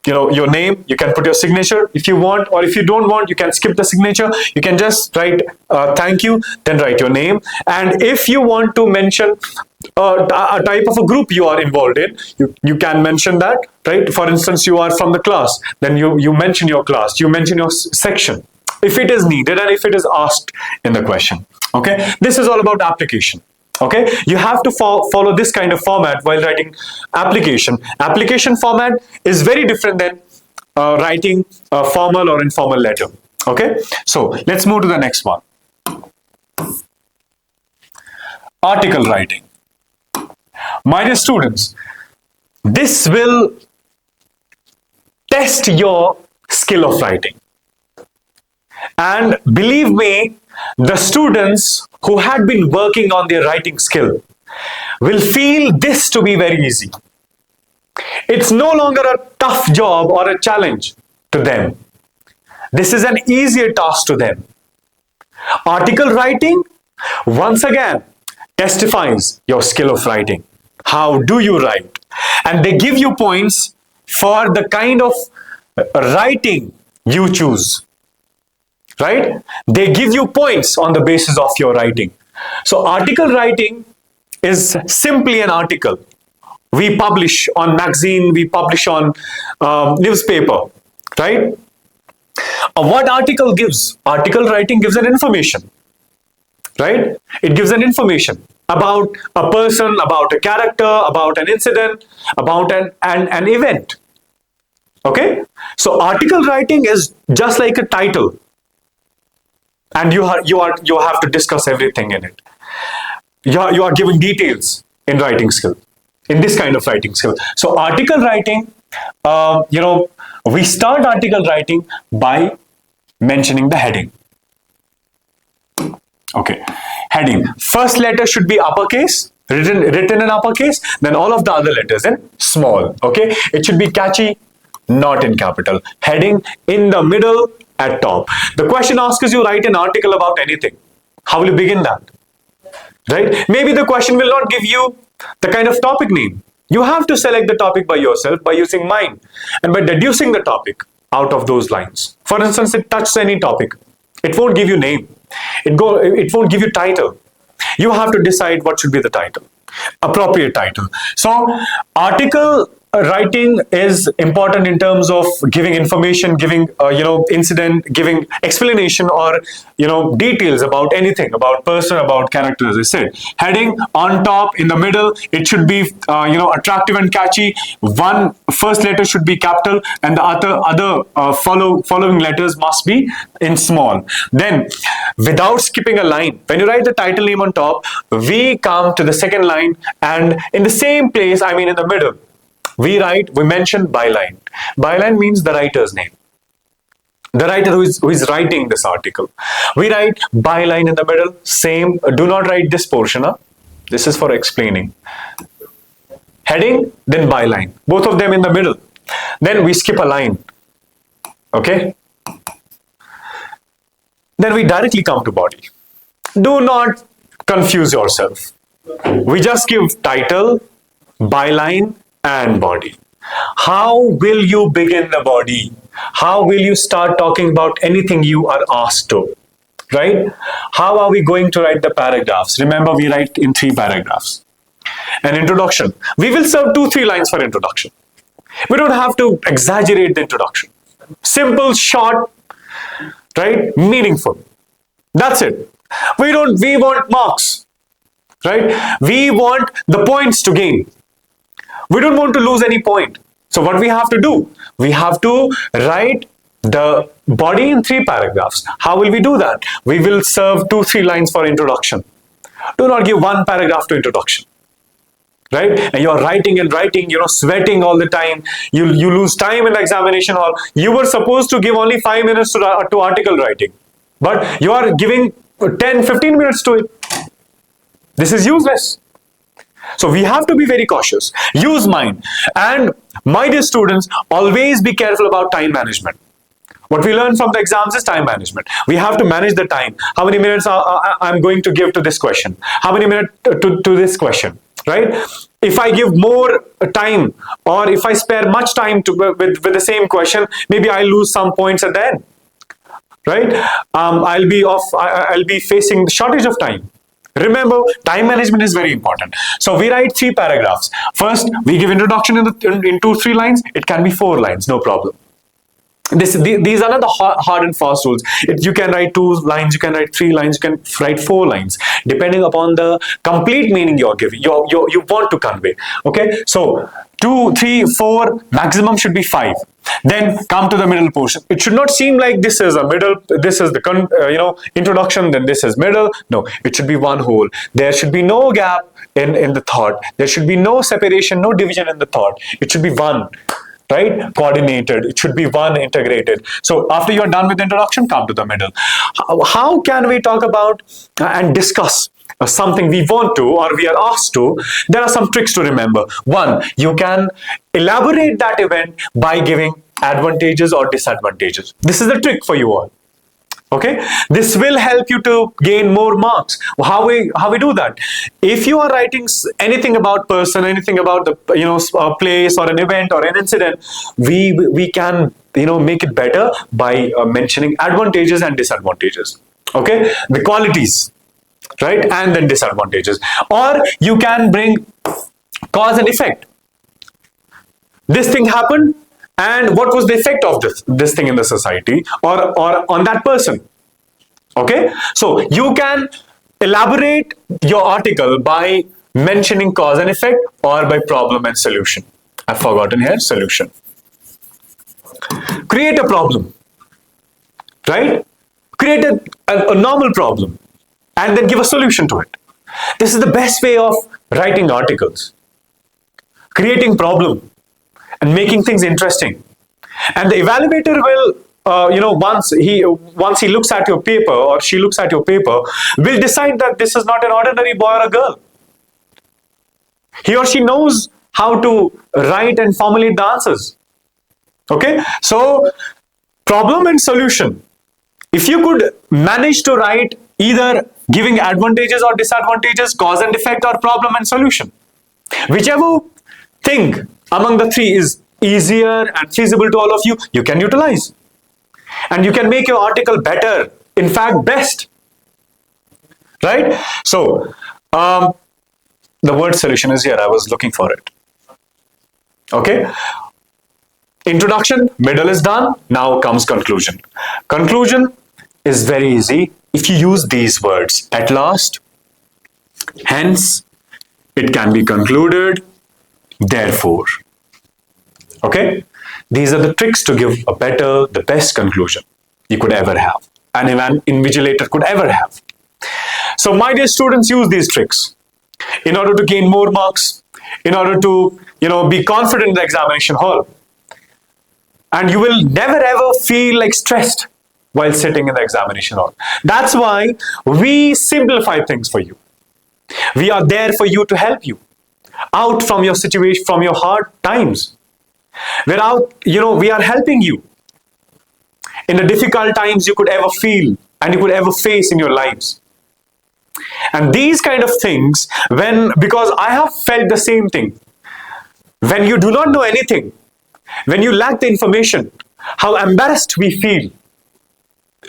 your name. You can put your signature if you want, or if you don't want, you can skip the signature. You can just write thank you, then write your name. And if you want to mention a type of a group you are involved in, you can mention that, right? For instance, you are from the class, then you mention your class, you mention your section, if it is needed and if it is asked in the question. Okay, this is all about application. Okay, you have to follow this kind of format while writing application. Application format is very different than writing a formal or informal letter. Okay, so let's move to the next one. Article writing. My dear students, this will test your skill of writing. And believe me, the students who had been working on their writing skill will feel this to be very easy. It's no longer a tough job or a challenge to them. This is an easier task to them. Article writing, once again, testifies your skill of writing. How do you write? And they give you points for the kind of writing you choose. Right? They give you points on the basis of your writing. So article writing is simply an article. We publish on magazine, we publish on newspaper, right? What article gives? Article writing gives an information, right? It gives an information about a person, about a character, about an incident, about an event. Okay? So article writing is just like a title. And you have to discuss everything in it. You are giving details in writing skill, in this kind of writing skill. So article writing, we start article writing by mentioning the heading. Okay, heading. First letter should be uppercase, written in uppercase, then all of the other letters in small. Okay, it should be catchy, not in capital. Heading in the middle, at top. The question asks you write an article about anything. How will you begin that? Right? Maybe the question will not give you the kind of topic name. You have to select the topic by yourself by using mind and by deducing the topic out of those lines. For instance, it touches any topic. It won't give you name. It won't give you title. You have to decide what should be the title. Appropriate title. So article writing is important in terms of giving information, giving incident, giving explanation, or details about anything, about person, about character. As I said, heading on top, in the middle, it should be attractive and catchy. One first letter should be capital, and the other following letters must be in small. Then, without skipping a line, when you write the title name on top, we come to the second line, and in the same place, I mean in the middle, we mention byline. Byline means the writer's name. The writer who is writing this article. We write byline in the middle. Same. Do not write this portion. This is for explaining. Heading, then byline. Both of them in the middle. Then we skip a line. Okay. Then we directly come to body. Do not confuse yourself. We just give title, byline, and body. How will you begin the body? How will you start talking about anything you are asked to? Right? How are we going to write the paragraphs? Remember, we write in 3 paragraphs. An introduction. We will serve 2-3 lines for introduction. We don't have to exaggerate the introduction. Simple, short, right? Meaningful. That's it. We want marks. Right? We want the points to gain. We don't want to lose any point. So what we have to do? We have to write the body in 3 paragraphs. How will we do that? We will serve 2-3 lines for introduction. Do not give 1 paragraph to introduction. Right? And you're writing and writing, sweating all the time. You lose time in the examination hall. You were supposed to give only 5 minutes to article writing. But you are giving 10-15 minutes to it. This is useless. So we have to be very cautious. Use mind. And my dear students, always be careful about time management. What we learn from the exams is time management. We have to manage the time. How many minutes I'm going to give to this question? How many minutes to this question? Right? if I give more time, or if I spare much time with the same question, maybe I'll lose some points at the end, right? I'll be facing shortage of time. Remember, time management is very important. So we write 3 paragraphs. First, we give introduction in 2-3 lines. It can be 4 lines, no problem. These are not the hard and fast rules. You can write 2 lines, you can write 3 lines, you can write 4 lines, depending upon the complete meaning you're giving, you want to convey. Okay, so 2, 3, 4, maximum should be 5. Then come to the middle portion. It should not seem like this is a middle, this is the introduction, then this is middle. No, it should be one whole. There should be no gap in the thought. There should be no separation, no division in the thought. It should be one. Right? Coordinated. It should be one integrated. So after you're done with the introduction, come to the middle. How can we talk about and discuss something we want to or we are asked to? There are some tricks to remember. One, you can elaborate that event by giving advantages or disadvantages. This is the trick for you all. Okay, this will help you to gain more marks. How we do that? If you are writing anything about person, anything about the place or an event or an incident, we can make it better by mentioning advantages and disadvantages. Okay, the qualities, right, and then disadvantages. Or you can bring cause and effect. This thing happened, and what was the effect of this thing in the society or on that person. Okay, so you can elaborate your article by mentioning cause and effect or by problem and solution. I've forgotten here, solution. Create a problem, right? Create a normal problem and then give a solution to it. This is the best way of writing articles. Creating problem and making things interesting. And the evaluator will, once he looks at your paper or she looks at your paper, will decide that this is not an ordinary boy or a girl. He or she knows how to write and formulate the answers. Okay, so problem and solution. If you could manage to write either giving advantages or disadvantages, cause and effect, or problem and solution, whichever thing among the three is easier and feasible to all of you, you can utilize. And you can make your article better, in fact, best. Right? So, the word solution is here. I was looking for it. Okay? Introduction, middle is done. Now comes conclusion. Conclusion is very easy if you use these words. At last, hence, it can be concluded, therefore. Okay? These are the tricks to give the best conclusion you could ever have, and an invigilator could ever have. So, my dear students, use these tricks in order to gain more marks, in order to, be confident in the examination hall. And you will never ever feel like stressed while sitting in the examination hall. That's why we simplify things for you. We are there for you to help you out from your situation, from your hard times. We are helping you in the difficult times you could ever feel and you could ever face in your lives. And these kind of things, because I have felt the same thing. When you do not know anything, when you lack the information, how embarrassed we feel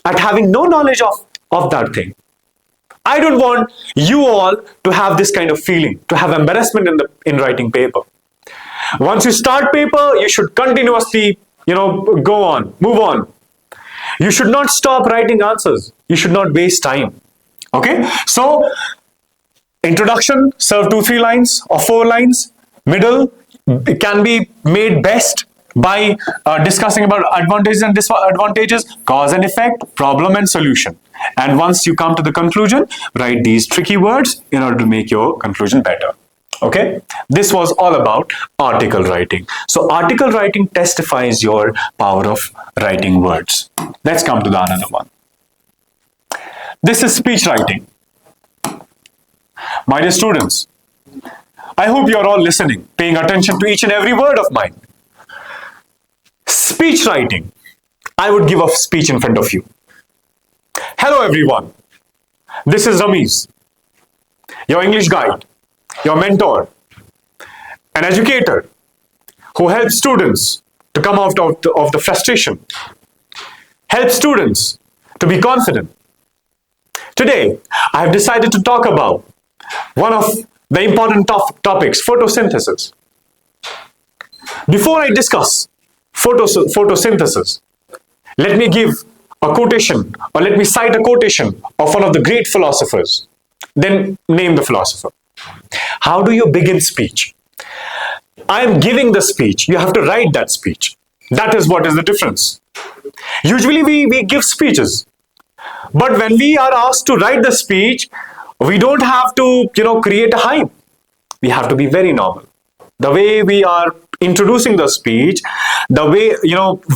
at having no knowledge of that thing. I don't want you all to have this kind of feeling, to have embarrassment in writing paper. Once you start paper, you should continuously, go on, move on. You should not stop writing answers. You should not waste time. Okay? So, introduction, serve 2-3 lines or 4 lines. Middle, it can be made best by discussing about advantages and disadvantages, cause and effect, problem and solution. And once you come to the conclusion, write these tricky words in order to make your conclusion better. Okay, this was all about article writing. So article writing testifies your power of writing words. Let's come to the another one. This is speech writing. My dear students, I hope you are all listening, paying attention to each and every word of mine. Speech writing. I would give a speech in front of you. Hello everyone. This is Ramesh, your English guide, your mentor. an educator who helps students to come out of the frustration, help students to be confident. Today, I have decided to talk about one of the important topics, photosynthesis. Before I discuss photosynthesis, let me give a quotation, or let me cite a quotation of one of the great philosophers. Then name the philosopher. How do you begin speech? I am giving the speech. You have to write that speech. That is what is the difference. Usually we give speeches. But when we are asked to write the speech, we don't have to, create a hype. We have to be very normal. The way we are introducing the speech, the way,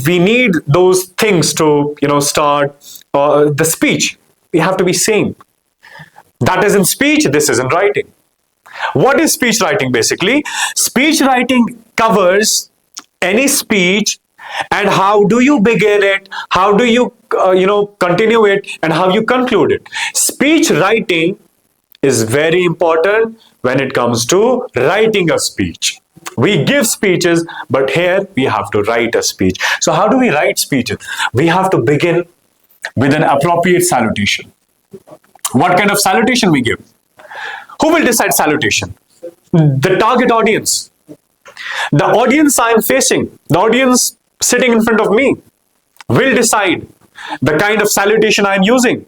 we need those things to, start the speech. We have to be same. That is in speech, this is in writing. What is speech writing basically? Speech writing covers any speech and how do you begin it, how do you, continue it, and how you conclude it. Speech writing is very important when it comes to writing a speech. We give speeches, but here we have to write a speech. So how do we write speeches? We have to begin with an appropriate salutation. What kind of salutation we give? Who will decide salutation? The target audience. The audience I am facing, the audience sitting in front of me, will decide the kind of salutation I am using.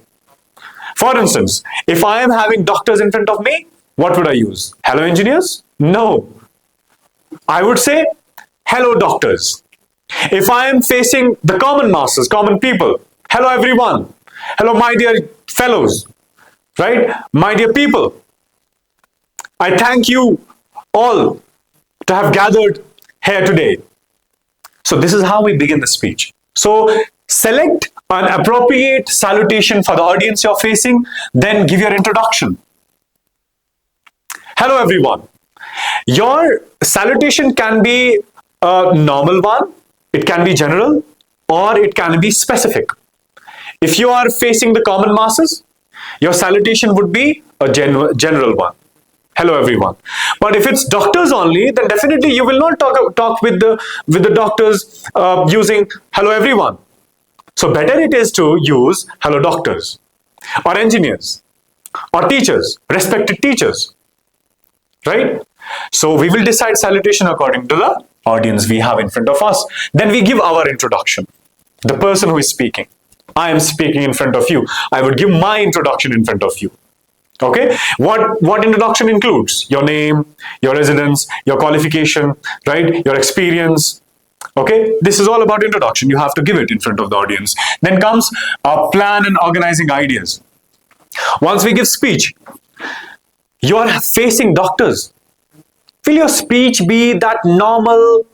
For instance, if I am having doctors in front of me, what would I use? Hello, engineers? No. I would say, hello, doctors. If I am facing the common masses, common people, hello, everyone. Hello, my dear fellows, right? My dear people. I thank you all to have gathered here today. So this is how we begin the speech. So select an appropriate salutation for the audience you're facing, then give your introduction. Hello, everyone. Your salutation can be a normal one, it can be general, or it can be specific. If you are facing the common masses, your salutation would be a general one. Hello, everyone. But if it's doctors only, then definitely you will not talk with the doctors using hello, everyone. So better it is to use hello, doctors, or engineers, or teachers, respected teachers, right? So we will decide salutation according to the audience we have in front of us. Then we give our introduction. The person who is speaking. I am speaking in front of you. I would give my introduction in front of you. Okay, what introduction includes? Your name, your residence, your qualification, right? Your experience. Okay, this is all about introduction. You have to give it in front of the audience. Then comes our plan and organizing ideas. Once we give speech, you are facing doctors. Will your speech be that normal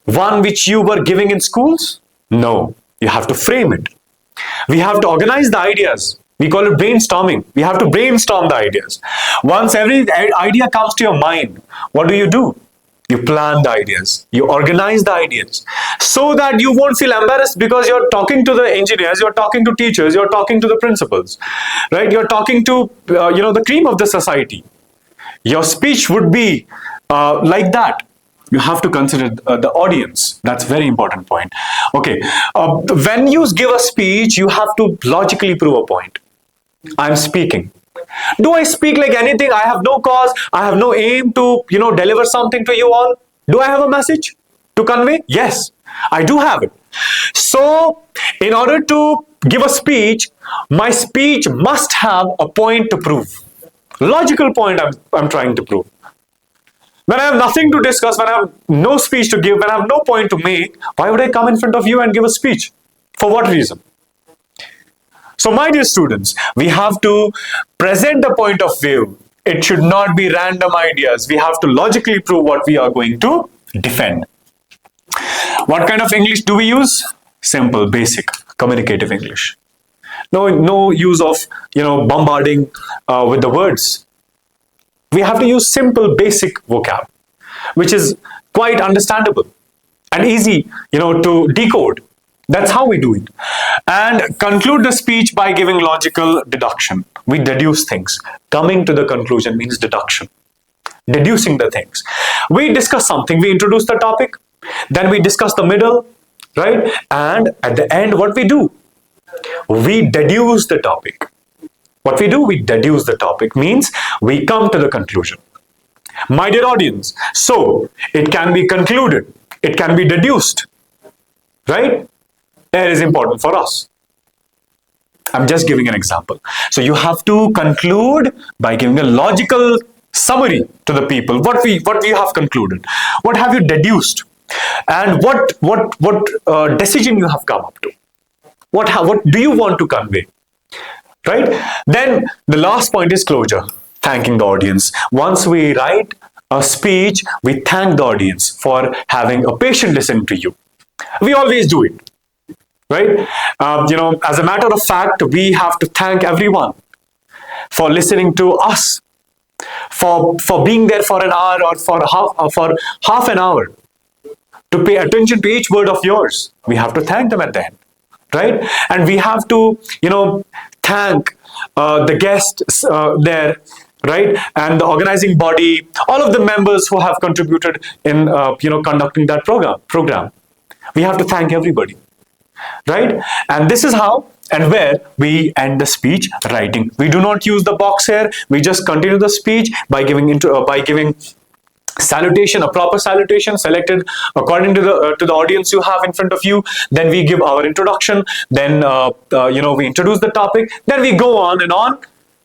one which you were giving in schools? No, you have to frame it. We have to organize the ideas. We call it brainstorming. We have to brainstorm the ideas. Once every idea comes to your mind, what do? You plan the ideas. You organize the ideas so that you won't feel embarrassed because you're talking to the engineers, you're talking to teachers, you're talking to the principals, right? You're talking to, the cream of the society. Your speech would be like that. You have to consider the audience. That's a very important point. Okay. When you give a speech, you have to logically prove a point. I'm speaking. Do I speak like anything? I have no cause. I have no aim to, deliver something to you all. Do I have a message to convey? Yes, I do have it. So, in order to give a speech, my speech must have a point to prove. Logical point I'm trying to prove. When I have nothing to discuss, when I have no speech to give, when I have no point to make, why would I come in front of you and give a speech? For what reason? So, my dear students, we have to present a point of view. It should not be random ideas. We have to logically prove what we are going to defend. What kind of English do we use? Simple, basic, communicative English. No use of, bombarding with the words. We have to use simple, basic vocab, which is quite understandable and easy, to decode. That's how we do it. And conclude the speech by giving logical deduction. We deduce things. Coming to the conclusion means deduction. deducing the things. We discuss something, we introduce the topic, then we discuss the middle, right? And at the end, what we do? We deduce the topic. What we do? We deduce the topic, means we come to the conclusion. My dear audience, so it can be concluded, it can be deduced, right? That is important for us. I'm just giving an example. So you have to conclude by giving a logical summary to the people. What we have concluded, what have you deduced, and what decision you have come up to. What do you want to convey, right? Then the last point is closure, thanking the audience. Once we write a speech, we thank the audience for having a patient listen to you. We always do it, right? As a matter of fact, we have to thank everyone for listening to us, for being there for an hour or for half an hour, to pay attention to each word of yours. We have to thank them at the end, right? And we have to, thank the guests there, right? And the organizing body, all of the members who have contributed in, conducting that program. We have to thank everybody, right? And this is how and where we end the speech writing. We do not use the box here. We just continue the speech by giving salutation, a proper salutation selected according to the audience you have in front of you. Then we give our introduction. Then we introduce the topic. Then we go on and on,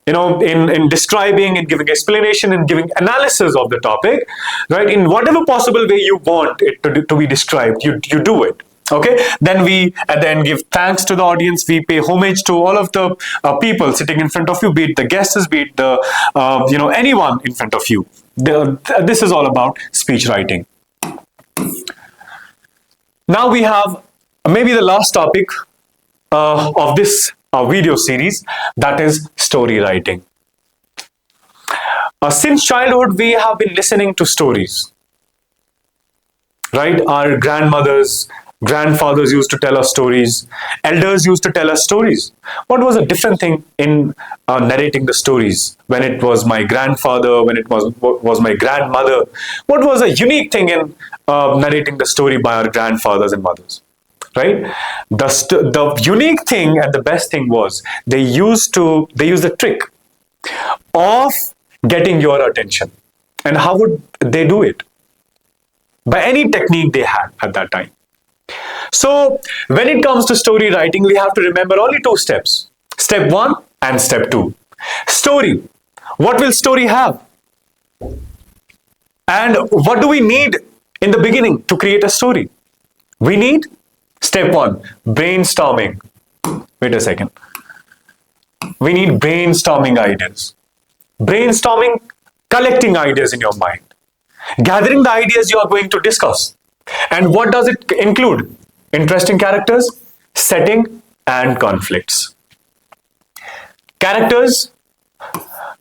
in describing and giving explanation and giving analysis of the topic, right? In whatever possible way you want it to be described, you do it. Okay, then we at the end give thanks to the audience. We pay homage to all of the people sitting in front of you, be it the guests, be it the anyone in front of you. This is all about speech writing. Now we have maybe the last topic of this video series, that is story writing. Since childhood, we have been listening to stories, right? Our grandmothers, grandfathers used to tell us stories. Elders used to tell us stories. What was a different thing in narrating the stories? When it was my grandfather, when it was my grandmother, what was a unique thing in narrating the story by our grandfathers and mothers? Right? The unique thing and the best thing was they used the trick of getting your attention. And how would they do it? By any technique they had at that time. So when it comes to story writing, we have to remember only two steps. Step 1 and step 2. Story. What will story have? And what do we need in the beginning to create a story? We need step 1, brainstorming. Wait a second. We need brainstorming ideas. Brainstorming, collecting ideas in your mind. Gathering the ideas you are going to discuss. And what does it include? Interesting characters, setting, and conflicts. Characters,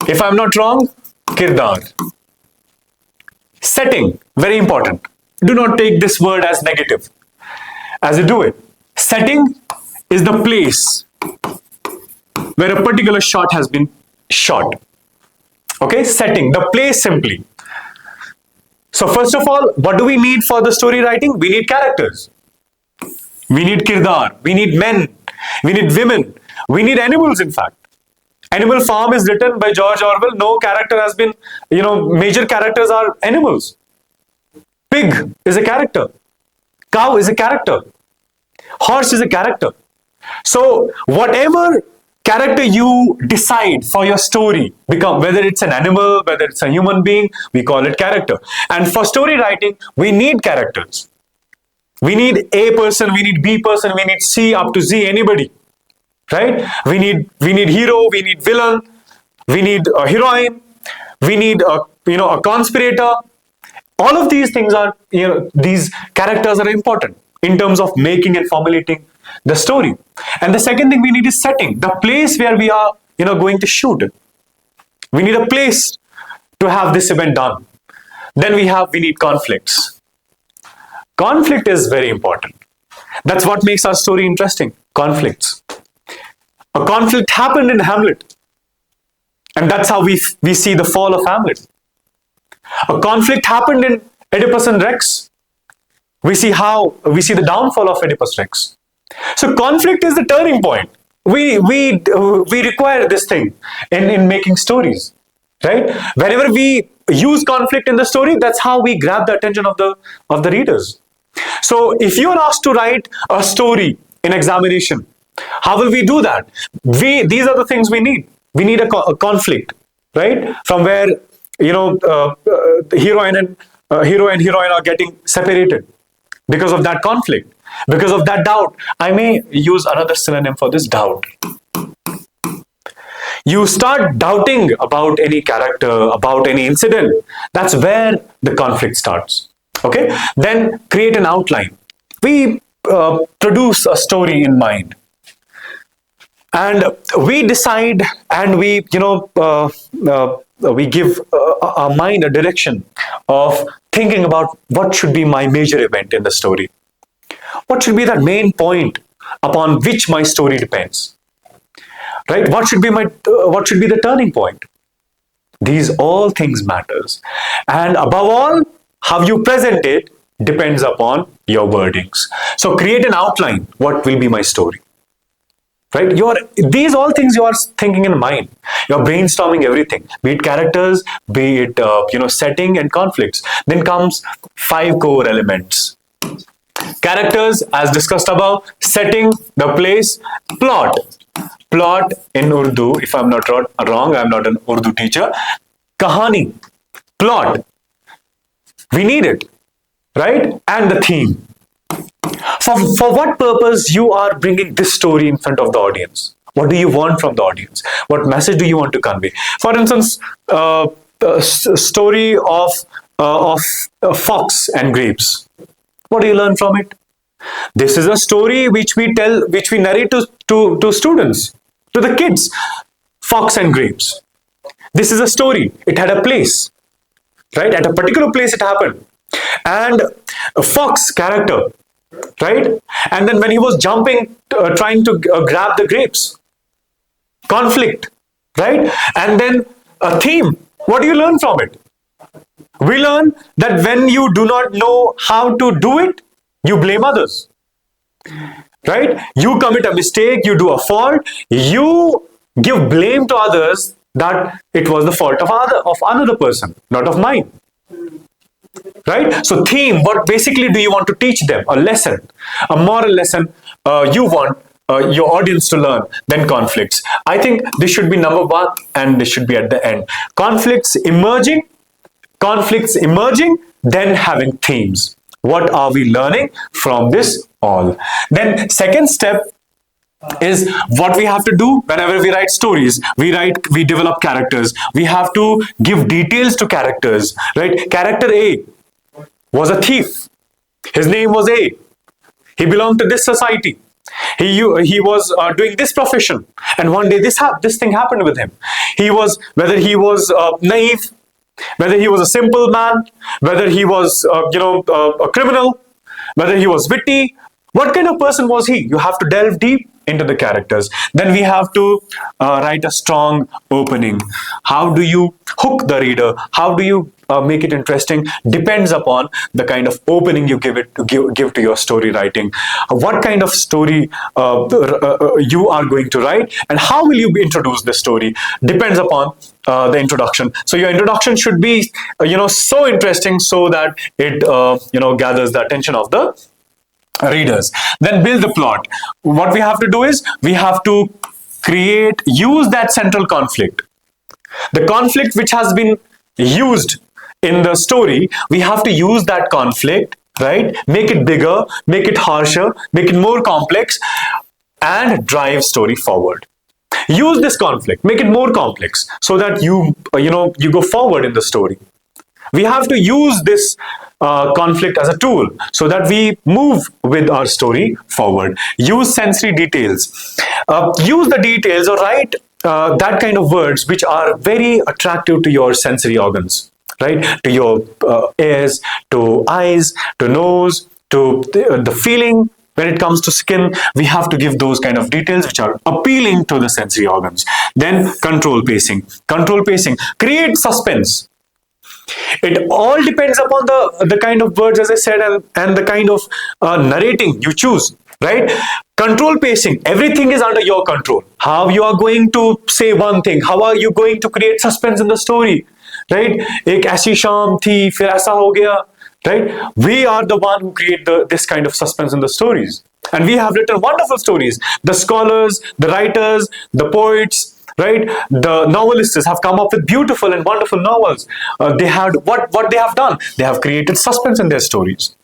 if I'm not wrong, kirdar. Setting, very important. Do not take this word as negative as you do it. Setting is the place where a particular shot has been shot. Okay, setting, the place simply. So first of all, what do we need for the story writing? We need characters. We need kirdar. We need men. We need women. We need animals, in fact. Animal Farm is written by George Orwell. No character has been, major characters are animals. Pig is a character. Cow is a character. Horse is a character. So whatever character you decide for your story, whether it's an animal, whether it's a human being, we call it character. And for story writing, we need characters. We need A person, we need B person, we need C up to Z, anybody, right? We need hero, we need villain, we need a heroine, we need a conspirator. All of these things are, these characters are important in terms of making and formulating the story. And the second thing we need is setting, the place where we are, going to shoot it. We need a place to have this event done. Then we need conflicts. Conflict is very important. That's what makes our story interesting. Conflicts. A conflict happened in Hamlet. And that's how we see the fall of Hamlet. A conflict happened in Oedipus and Rex. We see the downfall of Oedipus Rex. So conflict is the turning point. We require this thing in making stories, right? Whenever we use conflict in the story, that's how we grab the attention of the readers. So if you are asked to write a story in examination, how will we do that? These are the things we need. We need a conflict, right? From where the hero and heroine are getting separated because of that conflict, because of that doubt. I may use another synonym for this: doubt. You start doubting about any character, about any incident. That's where the conflict starts. Okay, then create an outline. We produce a story in mind, and we decide, and we give our mind a direction of thinking about what should be my major event in the story. What should be that main point upon which my story depends? Right? What should be the turning point? These all things matters, and above all, how you present it depends upon your wordings. So create an outline. What will be my story? Right? These all things you are thinking in mind. You're brainstorming everything, be it characters, be it setting and conflicts. Then comes 5 core elements. Characters, as discussed above, setting, the place, plot. Plot in Urdu, if I'm not wrong, I'm not an Urdu teacher. Kahani, plot. We need it, right? And the theme. For what purpose you are bringing this story in front of the audience? What do you want from the audience? What message do you want to convey? For instance, story of fox and grapes. What do you learn from it? This is a story which we narrate to students, to the kids. Fox and grapes. This is a story. It had a place, right? At a particular place it happened. And a fox character, right? And then when he was jumping, trying to grab the grapes, conflict, right? And then a theme. What do you learn from it? We learn that when you do not know how to do it, you blame others, right? You commit a mistake, you do a fault, you give blame to others that it was the fault of another person, not of mine. Right? So theme, what basically do you want to teach them? A lesson, a moral lesson you want your audience to learn. Then conflicts. I think this should be number 1 and this should be at the end. Conflicts emerging, then having themes. What are we learning from this all? Then second step is what we have to do whenever we write stories. We develop characters. We have to give details to characters, right? Character A was a thief. His name was A. He belonged to this society. He was doing this profession, and one day this thing happened with him. Whether he was naive, whether he was a simple man, whether he was a criminal, whether he was witty, what kind of person was he? You have to delve deep into the characters. Then we have to write a strong opening. How do you hook the reader? How do you make it interesting? Depends upon the kind of opening you give to your story writing. What kind of story you are going to write, and how will you introduce the story depends upon the introduction. So your introduction should be so interesting so that it gathers the attention of the readers. Then build the plot. What we have to do is we have to use that central conflict. The conflict which has been used in the story, we have to use that conflict, right? Make it bigger, make it harsher, make it more complex, and drive story forward. Use this conflict, make it more complex so that you go forward in the story. We have to use this conflict as a tool so that we move with our story forward. Use sensory details. Use the details, or write that kind of words which are very attractive to your sensory organs, right? To your ears, to eyes, to nose, to the feeling. When it comes to skin, we have to give those kind of details which are appealing to the sensory organs. Then control pacing. Control pacing. Create suspense. It all depends upon the kind of words, as I said, and the kind of narrating you choose, right? Control pacing, everything is under your control. How you are going to say one thing, how are you going to create suspense in the story, right? एक ऐसी शाम थी फिर ऐसा हो गया, right? We are the one who create this kind of suspense in the stories. And we have written wonderful stories. The scholars, the writers, the poets, right? The novelists have come up with beautiful and wonderful novels. They had what they have done. They have created suspense in their stories.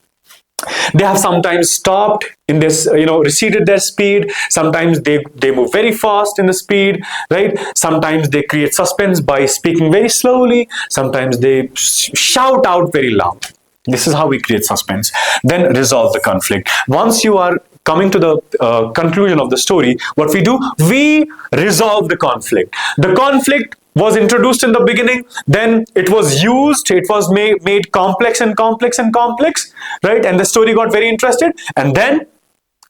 They have sometimes stopped in this, receded their speed. Sometimes they move very fast in the speed, right? Sometimes they create suspense by speaking very slowly. Sometimes they shout out very loud. This is how we create suspense. Then resolve the conflict. Once you are coming to the conclusion of the story, what we do, we resolve the conflict. The conflict was introduced in the beginning, then it was used, it was made complex and complex and complex, right? And the story got very interested, and then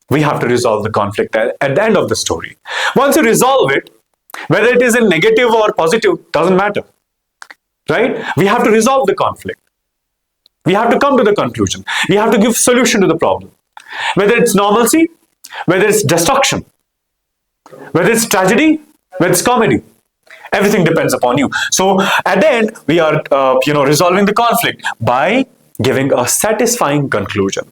we have to resolve the conflict at the end of the story. Once you resolve it, whether it is in negative or positive, doesn't matter, right? We have to resolve the conflict. We have to come to the conclusion. We have to give solution to the problem. Whether it's normalcy, whether it's destruction, whether it's tragedy, whether it's comedy, everything depends upon you. So at the end, we are, resolving the conflict by giving a satisfying conclusion.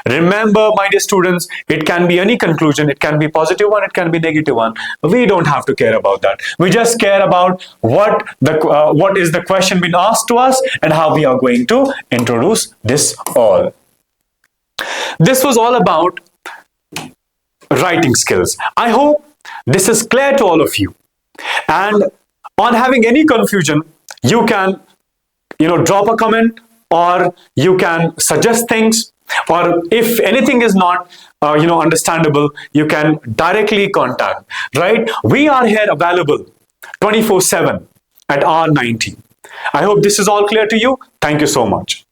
Remember, my dear students, it can be any conclusion. It can be positive one, it can be negative one. We don't have to care about that. We just care about what is the question being asked to us and how we are going to introduce this all. This was all about writing skills. I hope this is clear to all of you. And on having any confusion, you can, drop a comment, or you can suggest things, or if anything is not, understandable, you can directly contact, right? We are here available 24/7 at R90. I hope this is all clear to you. Thank you so much.